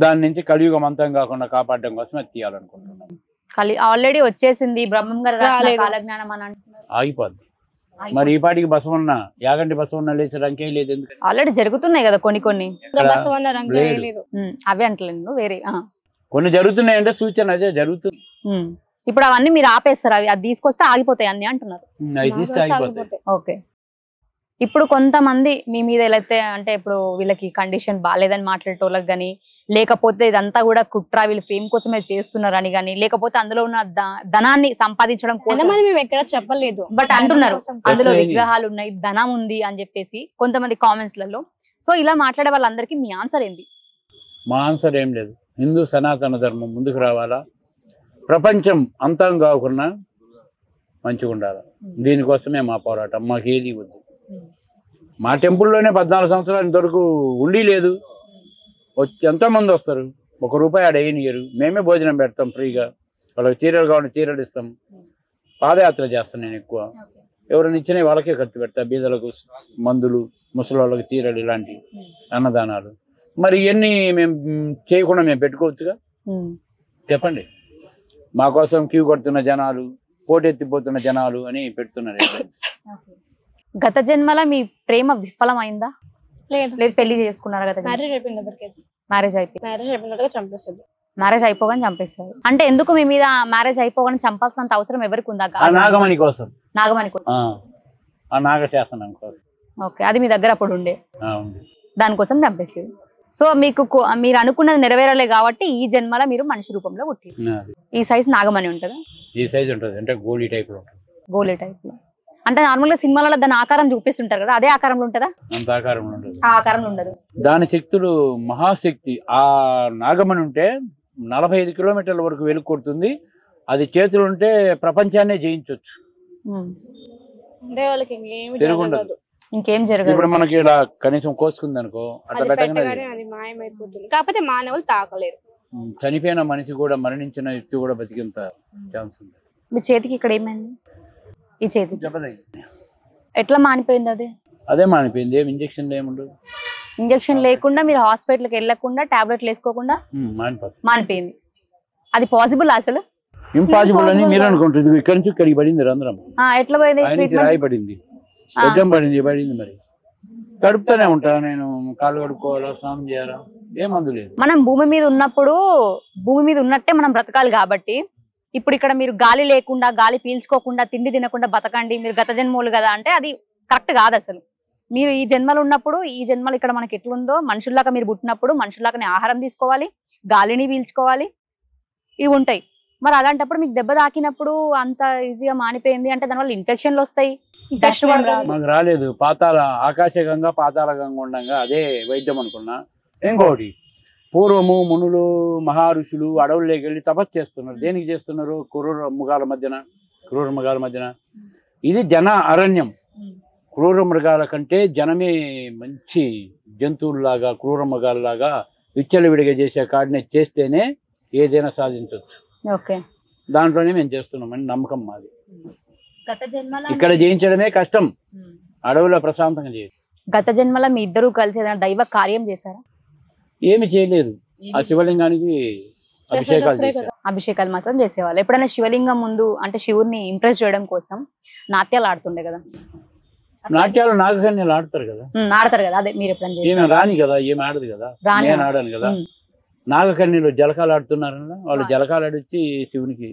S2: దాని నుంచి కలియుగం అంతం కాకుండా కాపాడడం కోసం అది తీయాలనుకుంటున్నాను.
S1: ఆల్రెడీ వచ్చేసింది బ్రహ్మం గారు రాసిన
S3: రాలేదు.
S1: కాలజ్ఞానం అని అంటున్నారు.
S2: ఆగిపోద్ది. మరి ఈ పాటికి బసవన్న యాగంటి బసవన్న లేచడానికే లేదు. ఎందుకంటే
S1: ఆల్రెడీ జరుగుతున్నాయి కదా కొన్ని కొన్ని.
S3: ఇంకా బసవన్న రంగు
S2: లేదు.
S3: లేదు.
S1: అవి అంటలేను వేరే.
S2: కొన్ని జరుగుతున్నాయంటే సూచన అదే జరుగుతుంది.
S1: ఇప్పుడు అవన్నీ మీరు ఆపేస్తారు, అవి అది తీసుకొస్తే ఆగిపోతాయి అన్ని అంటున్నారు.
S2: అవి తీస్తే ఆగిపోతాయి.
S1: ఓకే. ఇప్పుడు కొంతమంది మీ మీద ఎలా అయితే అంటే ఇప్పుడు వీళ్ళకి కండిషన్ బాగాలేదని మాట్లాడేటోళ్ళకి కానీ, లేకపోతే ఇదంతా కూడా కుట్ర వీళ్ళు ఫేమ్ కోసమే చేస్తున్నారు అని కానీ, లేకపోతే అందులో ఉన్న ధనాన్ని సంపాదించడం
S3: అయినా
S1: కోసం
S3: మరి మేము ఎక్కడ చెప్పలేదు.
S1: బట్ అంటున్నారు
S3: కోసం.
S1: అందులో
S2: అసలు
S1: విగ్రహాలు ఉన్నాయి, ధనం ఉంది అని చెప్పేసి కొంతమంది కామెంట్స్ లలో. సో ఇలా మాట్లాడే వాళ్ళందరికీ మీ ఆన్సర్ ఏంటి?
S2: మా ఆన్సర్ ఏం లేదు. హిందూ సనాతన ధర్మం ముందుకు రావాలా, ప్రపంచం అంతం కాకుండా మంచిగా ఉండాలి. దీనికోసమే మా పోరాటం. మాకు ఏది వద్దు. మా టెంపుల్లోనే 14 సంవత్సరాలు ఇంతవరకు ఉండి లేదు. ఎంతోమంది వస్తారు, ₹1 ఆడ వేయనియరు. మేమే భోజనం పెడతాం ఫ్రీగా. వాళ్ళకి చీరలు కావాలి చీరలు ఇస్తాం. పాదయాత్ర చేస్తాను నేను ఎక్కువ. ఎవరైనా ఇచ్చినవి వాళ్ళకే ఖర్చు పెడతా. బీదలకు మందులు, ముసలి వాళ్ళకి చీరలు, ఇలాంటి అన్నదానాలు. మరి ఇవన్నీ మేము చేయకుండా మేము పెట్టుకోవచ్చుగా? చెప్పండి. మా కోసం క్యూ కొడుతున్న జనాలు, పోటెత్తిపోతున్న జనాలు అని పెడుతున్నారు.
S1: గత జన్మల మీ ప్రేమ విఫలమైందా?
S3: లేదు.
S1: లేదు పెళ్లి చేసుకున్నారా? గత
S3: మ్యారేజ్ అయిపోయింది ఎవరికి?
S1: మ్యారేజ్ అయిపోయింది.
S3: మ్యారేజ్ అయిపోయినట్టుగా చంపేస్తుంది.
S1: మ్యారేజ్ అయిపోగానే చంపేస్తారు అంటే ఎందుకు? మీ మీద మ్యారేజ్ అయిపోగానే చంపాల్సినంత అవసరం ఎవరికి ఉందా?
S2: ఆ నాగమణి కోసం,
S1: నాగమణి కోసం,
S2: ఆ నాగశాసనం కోసం.
S1: ఓకే. అది మీ దగ్గర అప్పుడు ఉండే,
S2: ఉంది.
S1: దానికోసం చంపేసేది. సో మీకు మీరు అనుకున్నది నెరవేరలే కాబట్టి ఈ జన్మల మీరు మనిషి రూపంలో పుట్టి. ఈ సైజ్ నాగమణి ఉంటుందా?
S2: ఈ సైజ్ ఉంటుంది. అంటే గోళీ టైప్ లో ఉంటుంది.
S1: గోలే టైప్ లో అంటే నార్మల్ గా సినిమాలలో దాని ఆకారం చూపిస్తుంటారు కదా, అదే ఆకారంలో ఉంటుందా?
S2: అంత ఆకారంలో ఉంటుంది.
S1: ఆ ఆకారంలో ఉండదు.
S2: దాని శక్తులు మహాశక్తి. ఆ నాగమణి ఉంటే 45 కిలోమీటర్ల వరకు వెలుగు కొడుతుంది. అది చేతులు ఉంటే ప్రపంచాన్నే జయించవచ్చు.
S3: అంటే వాళ్ళకి ఇంకేమి
S2: తిరుగుండదు.
S3: జరగదు.
S1: ఇంకేం జరగదు.
S2: ఇప్పుడు మనకి ఇలా కనీసం కోసుకుంది అనుకో, అట్లా
S3: అది
S2: పెట్టగానే
S3: పెట్టగానే అది మాయమైపోతుంది. కాకపోతే మానవులు తాకలేరు.
S2: చనిపోయిన మనిషి కూడా, మరణించిన వ్యక్తి కూడా బతికేంత ఛాన్స్ ఉంది.
S1: మీ చేతికి ఇక్కడ ఏమైంది? ఈ చేతికి
S2: చెప్పలేదు.
S1: ఎట్లా మానిపోయింది?
S2: అదే మానిపోయింది. ఏం ఇంజక్షన్ ఏముండదు.
S1: ఇంజక్షన్ లేకుండా మీరు హాస్పిటల్కి వెళ్ళకుండా టాబ్లెట్లు వేసుకోకుండా
S2: మానిపోతుంది.
S1: మానిపోయింది. అది పాసిబుల్ అసలు?
S2: ఇంపాసిబుల్ అని మీరు అనుకుంటుంది. ఇక్కడి నుంచి ఇక్కడికి పడింది రంధ్రం.
S1: ఎట్లా పోయింది?
S2: ఆయనకి రాయి పడింది, గడ్డం పడింది. మరి కడుపుతూనే ఉంటా నేను. కాళ్ళు కడుక్కోవాలా, స్నానం చేయాలా, ఏ మందు లేదు.
S1: మనం భూమి మీద ఉన్నప్పుడు భూమి మీద ఉన్నట్టే మనం బ్రతకాలి కాబట్టి, ఇప్పుడు ఇక్కడ మీరు గాలి లేకుండా, గాలి పీల్చుకోకుండా, తిండి తినకుండా బతకండి, మీరు గత జన్మలు కదా అంటే అది కరెక్ట్ కాదు అసలు. మీరు ఈ జన్మలు ఉన్నప్పుడు, ఈ జన్మలు ఇక్కడ మనకి ఎట్లుందో మనుషుల్లాగా మీరు పుట్టినప్పుడు మనుషుల్లాగానే ఆహారం తీసుకోవాలి, గాలిని పీల్చుకోవాలి, ఇవి ఉంటాయి. మరి అలాంటప్పుడు మీకు దెబ్బ తాకినప్పుడు అంత ఈజీగా మానిపోయింది అంటే దానివల్ల ఇన్ఫెక్షన్లు వస్తాయి, డస్ట్
S2: మాకు రాలేదు. ఆకాశగంగా పాతాళగంగా ఉండగా అదే వైద్యం అనుకున్నా. ఇంకోటి, పూర్వము మునులు మహర్షులు అడవుల్లోకి వెళ్ళి తపస్సు చేస్తున్నారు. దేనికి చేస్తున్నారు? క్రూర మృగాల మధ్యన. ఇది జన అరణ్యం. క్రూర మృగాల కంటే జనమే మంచి జంతువుల్లాగా, క్రూర మృగాల్లాగా విచ్చలవిడిగా చేసే కాడిని చేస్తేనే ఏదైనా సాధించవచ్చు.
S1: ఓకే.
S2: దాంట్లోనే మేము చేస్తున్నామని నమ్మకం మాది.
S1: గత జన్మల
S2: ఇక్కడ జయించడమే కష్టం, అడవులో ప్రశాంతంగా చేయొచ్చు.
S1: గత జన్మల మీ ఇద్దరు కలిసి ఏదైనా దైవ కార్యం చేశారా?
S2: ఏమి చేయలేదు. ఆ శివలింగానికి అభిషేకాలు చేశారు.
S1: అభిషేకాలు మాత్రం చేసేవాళ్ళు. ఎప్పుడైనా శివలింగం ముందు అంటే శివుడిని ఇంప్రెస్ చేయడం కోసం నాట్యాలు ఆడుతుండే కదా?
S2: నాట్యాలు నాగకన్యలు ఆడతారు కదా.
S1: ఆడతారు కదా, అదే మీరు ఎప్పుడైనా
S2: ఈమె
S1: చేశారా?
S2: రాని కదా, ఏమి ఆడదు కదా, నేను ఆడాను కదా. నాగకన్యలు జలకాలు ఆడుతున్నారన్న వాళ్ళు జలకాలు ఆడిచ్చి శివునికి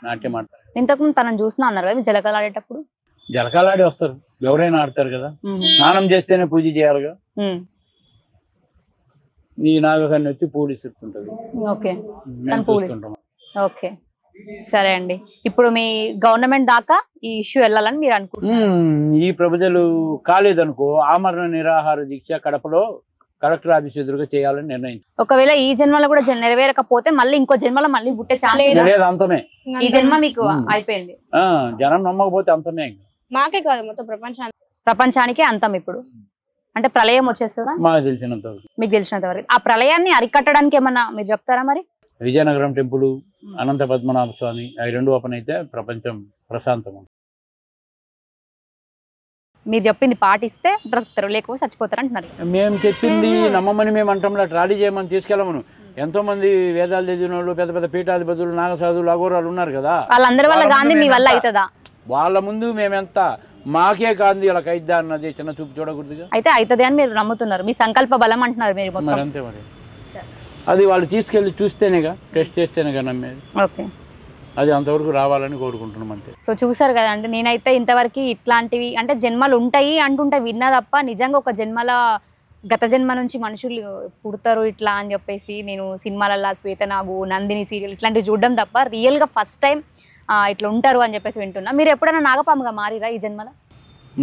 S2: నాట్యం ఆడతారు.
S1: ఇంతకుముందు తనను చూసినా అన్నారు కదా జలకాలు ఆడేటప్పుడు?
S2: జలకాలు ఆడి వస్తారు, ఎవరైనా ఆడతారు కదా. స్నానం చేస్తేనే పూజ చేయాలిగా. ఈ నాగకన్య వచ్చి పూలు ఇస్తుంటది.
S1: ఓకే.
S2: మేము చూస్తుంటాం.
S1: ఓకే, సరే అండి. ఇప్పుడు మీ గవర్నమెంట్ దాకా ఈ ఇష్యూ వెళ్ళాలని మీరు అనుకుంటున్నారు?
S2: ఈ ప్రజలు కాలేదనుకో, ఆమరణ నిరాహార దీక్ష కడపలో కలెక్టర్ ఆఫీస్ ఎదురుగా చేయాలని నిర్ణయించారు.
S1: ఒకవేళ ఈ జన్మలో కూడా నెరవేరకపోతే మళ్ళీ ఇంకో జన్మలో మళ్ళీ పుట్టే ఛాన్స్
S2: లేదు. అంతమే.
S1: ఈ జన్మ మీకు అయిపోయింది.
S2: జనం నమ్మకపోతే అంతమే.
S3: మాకే కాదు, మొత్తం ప్రపంచానికి
S1: అంతం. ఇప్పుడు అంటే ప్రళయం వచ్చేస్తుందా
S2: మాకు తెలిసినంత వరకు.
S1: మీకు తెలిసినంత వరకు? ఆ ప్రళయాన్ని అరికట్టడానికి ఏమన్నా మీరు చెప్తారా మరి?
S2: విజయనగరం టెంపుల్, అనంత పద్మనాభ స్వామి, అవి 2 ఓపెన్ అయితే ప్రపంచం ప్రశాంతం.
S1: మీరు చెప్పింది పాటిస్తే బ్రతుకుతారు, లేకపోతే చచ్చిపోతారు అంటున్నారు.
S2: మేము చెప్పింది నమ్మమని మేము అంటాంలా, ట్రాలీ చేయమని తీసుకెళ్ళమను. ఎంతో మంది వేదాలు చదివిన వాళ్ళు, పెద్ద పెద్ద పీఠాధిపతులు, నాగసాధువులు, అఘోరాలు ఉన్నారు కదా,
S1: వాళ్ళందరి వల్ల గాంధీ మీ వల్ల అవుతుందా?
S2: వాళ్ళ ముందు మేమెంత మాకే కాంది ఇలా కైద్దా అన్నది చిన్న చూపు చూడకూడదుగా.
S1: అయితే అవుతుంది అని మీరు నమ్ముతున్నారు, మీ సంకల్ప బలం అంటున్నారు మీరు మొత్తం.
S2: మరి అంతే మరి, అది వాళ్ళు తీసుకెళ్ళి చూస్తేనేగా, టెస్ట్ చేస్తేనేగా నమ్మేది.
S1: ఓకే,
S2: అది అంతవరకు రావాలని కోరుకుంటున్నాం అంతే.
S1: సో చూసారు కదా, అంటే నేనైతే ఇంతవరకు ఇట్లాంటివి అంటే జన్మలు ఉంటాయి అంటుంటే విన్నా తప్ప నిజంగా ఒక జన్మల గత జన్మ నుంచి మనుషులు పుడతారు ఇట్లా అని చెప్పేసి నేను సినిమాలల్లో శ్వేతనాగు, నందిని సీరియల్ ఇట్లాంటివి చూడడం తప్ప రియల్గా ఫస్ట్ టైం ఇట్లా ఉంటారు అని చెప్పేసి వింటున్నా. మీరు ఎప్పుడైనా నాగపాముగా మారిరా ఈ జన్మలో?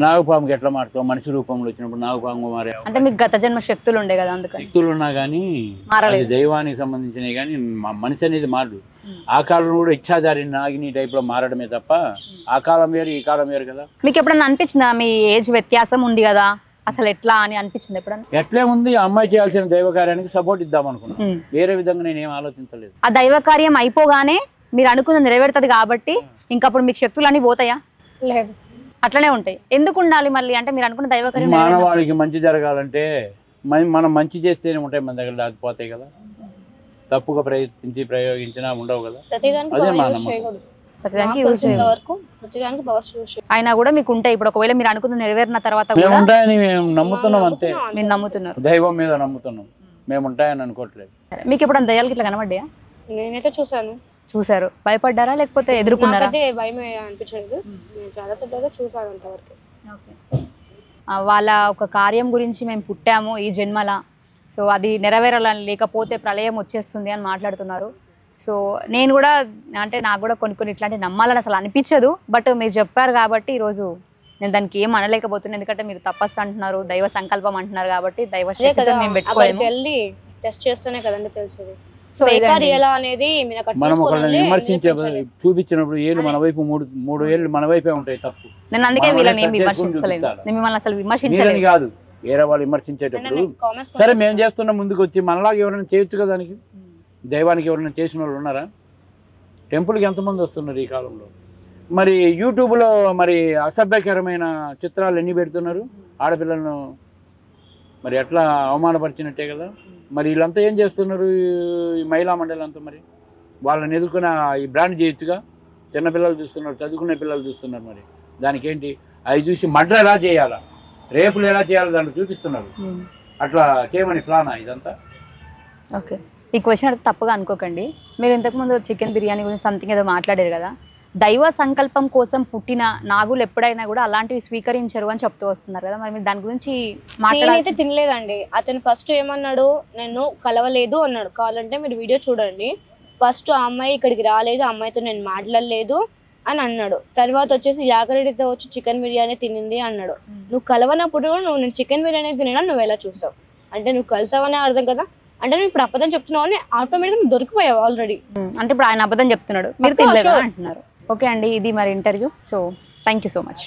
S2: నాగపాముకి ఎట్లా మారుతావు? మనిషి రూపంలో వచ్చినప్పుడు నాగపాము మారే
S1: అంటే మీకు గత జన్మ శక్తులు ఉండే కదా, అందుకని
S2: శక్తులు ఉన్నా కానీ అది దైవానికి సంబంధించినవి, కానీ మనిషి అనేది మారడు. ఆ కాలంలో కూడా ఇచ్చాదారి నాగిని టైప్ లో మారడమే తప్ప ఆ కాలం వేరు ఈ కాలం వేరు కదా.
S1: మీకు ఎప్పుడన్నా అనిపించిందా మీ ఏజ్ వ్యత్యాసం ఉంది కదా అసలు ఎట్లా అని అనిపించింది ఎప్పుడన్నా?
S2: ఎట్లే ఉంది, ఆ అమ్మాయి చేయాల్సిన దైవ కార్యానికి సపోర్ట్ ఇద్దాం అనుకున్నా, వేరే విధంగా నేను ఏం ఆలోచించలేదు.
S1: ఆ దైవ కార్యం అయిపోగానే మీరు అనుకున్నది నెరవేరుతుంది కాబట్టి ఇంకప్పుడు మీకు శక్తులు అన్ని పోతాయా?
S3: లేదు,
S1: అట్లనే ఉంటాయి. ఎందుకు ఉండాలి మళ్ళీ? అంటే మీరు అనుకున్న దైవ కార్యం
S2: మానవాళికి మంచి జరగాలంటే మనం మంచి చేస్తేనే ఉంటాయి మన దగ్గర, లేకపోతాయి కదా. తప్పుగా ప్రయోగించినా ఉండవు కదా. అదే మా నమ్మకం.
S1: అయినా కూడా మీకు ఉంటాయి. ఇప్పుడు ఒకవేళ మీరు అనుకున్న నెరవేరిన తర్వాత
S2: మేము ఉంటాయని మేము నమ్ముతున్నాం అంతే.
S1: మీరు నమ్ముతున్నారు,
S2: దైవం మీద నమ్ముతున్నాం, మేము ఉంటాయని అనుకోవట్లేదు.
S1: మీకు ఎప్పుడన్నా దయ్యాలకి ఇట్లా కనబడ్డాయా?
S3: నేనైతే చూసాను.
S1: చూసారు, భయపడ్డారా లేకపోతే ఎదుర్కొన్నారా?
S3: భయమే అనిపించలేదు, నేను చాలా పెద్దగా చూసాను అంతవరకు.
S1: వాళ్ళ ఒక కార్యం గురించి మేము పుట్టాము ఈ జన్మల, సో అది నెరవేరాలని, లేకపోతే ప్రళయం వచ్చేస్తుంది అని మాట్లాడుతున్నారు. సో నేను కూడా అంటే నాకు కూడా కొన్ని ఇట్లాంటి నమ్మాలని అసలు అనిపించదు, బట్ మీరు చెప్పారు కాబట్టి ఈరోజు నేను దానికి ఏం అనలేకపోతున్నాను. ఎందుకంటే మీరు తపస్సు అంటున్నారు, దైవ సంకల్పం అంటున్నారు కాబట్టి దైవ శక్తితో మేము పెట్టుకోలేము.
S3: వెళ్ళి టెస్ట్ చేస్తేనే కదండి తెలిసేది.
S1: సో
S2: మనం ఒకళ్ళని విమర్శించే చూపించినప్పుడు ఏళ్ళు మన వైపు మూడు ఏళ్ళు మన వైపే ఉంటాయి తప్పు.
S1: నేను అందుకే వీళ్ళని ఏం విమర్శిస్తలేను, నేను మిమ్మల్ని అసలు విమర్శించలేదు
S2: కాదు. వేరే వాళ్ళు విమర్శించేటప్పుడు సరే మేము చేస్తున్న ముందుకు వచ్చి మనలాగా ఎవరైనా చేయొచ్చు కదా. దానికి దైవానికి ఎవరైనా చేసిన వాళ్ళు ఉన్నారా? టెంపుల్కి ఎంతమంది వస్తున్నారు ఈ కాలంలో? మరి యూట్యూబ్లో మరి అసభ్యకరమైన చిత్రాలు ఎన్ని పెడుతున్నారు ఆడపిల్లలను, మరి ఎట్లా అవమానపరిచినట్టే కదా. మరి వీళ్ళంతా ఏం చేస్తున్నారు ఈ మహిళా మండలంతా? మరి వాళ్ళని ఎదుర్కొన్న ఈ బ్రాండ్ చేయొచ్చుగా. చిన్నపిల్లలు చూస్తున్నారు, చదువుకునే పిల్లలు చూస్తున్నారు. మరి దానికి ఏంటి? అవి చూసి మర్డర్ ఎలా చేయాలా, రేపులు ఎలా చేయాలో దాంట్లో చూపిస్తున్నారు. అట్లా చేయమని ప్లానా ఇదంతా?
S1: ఓకే, ఈ క్వశ్చన్ అయితే తప్పుగా అనుకోకండి. మీరు ఇంతకుముందు చికెన్ బిర్యానీ గురించి సంథింగ్ ఏదో మాట్లాడారు కదా. దైవ సంకల్పం కోసం పుట్టిన నాగులు ఎప్పుడైనా కూడా అలాంటివి స్వీకరించరు అని చెప్తూ వస్తున్నారు కదా. మరి మీరు దాని గురించి
S3: నేనైతే తినలేదండి. అతను ఫస్ట్ ఏమన్నాడు, నేను కలవలేదు అన్నాడు. కావాలంటే మీరు వీడియో చూడండి. ఫస్ట్ ఆ అమ్మాయి ఇక్కడికి రాలేదు, ఆ అమ్మాయితో నేను మాట్లాడలేదు అని అన్నాడు. తర్వాత వచ్చేసి జాగ్రత్తతో వచ్చి చికెన్ బిర్యానీ తినింది అన్నాడు. నువ్వు కలవనప్పుడు నేను చికెన్ బిర్యానీ తినడా నువ్వు ఎలా చూస్తావు? అంటే నువ్వు కలిసావనే అర్థం కదా. అంటే నువ్వు ఇప్పుడు అబద్ధం చెప్తున్నావు అని ఆటోమేటిక్గా దొరికిపోయావు ఆల్రెడీ.
S1: అంటే ఇప్పుడు ఆయన అబద్ధం చెప్తున్నాడు, మీరు తినలేదు అంటున్నారు. ఓకే అండి, ఇది మరి interview. So thank you so much.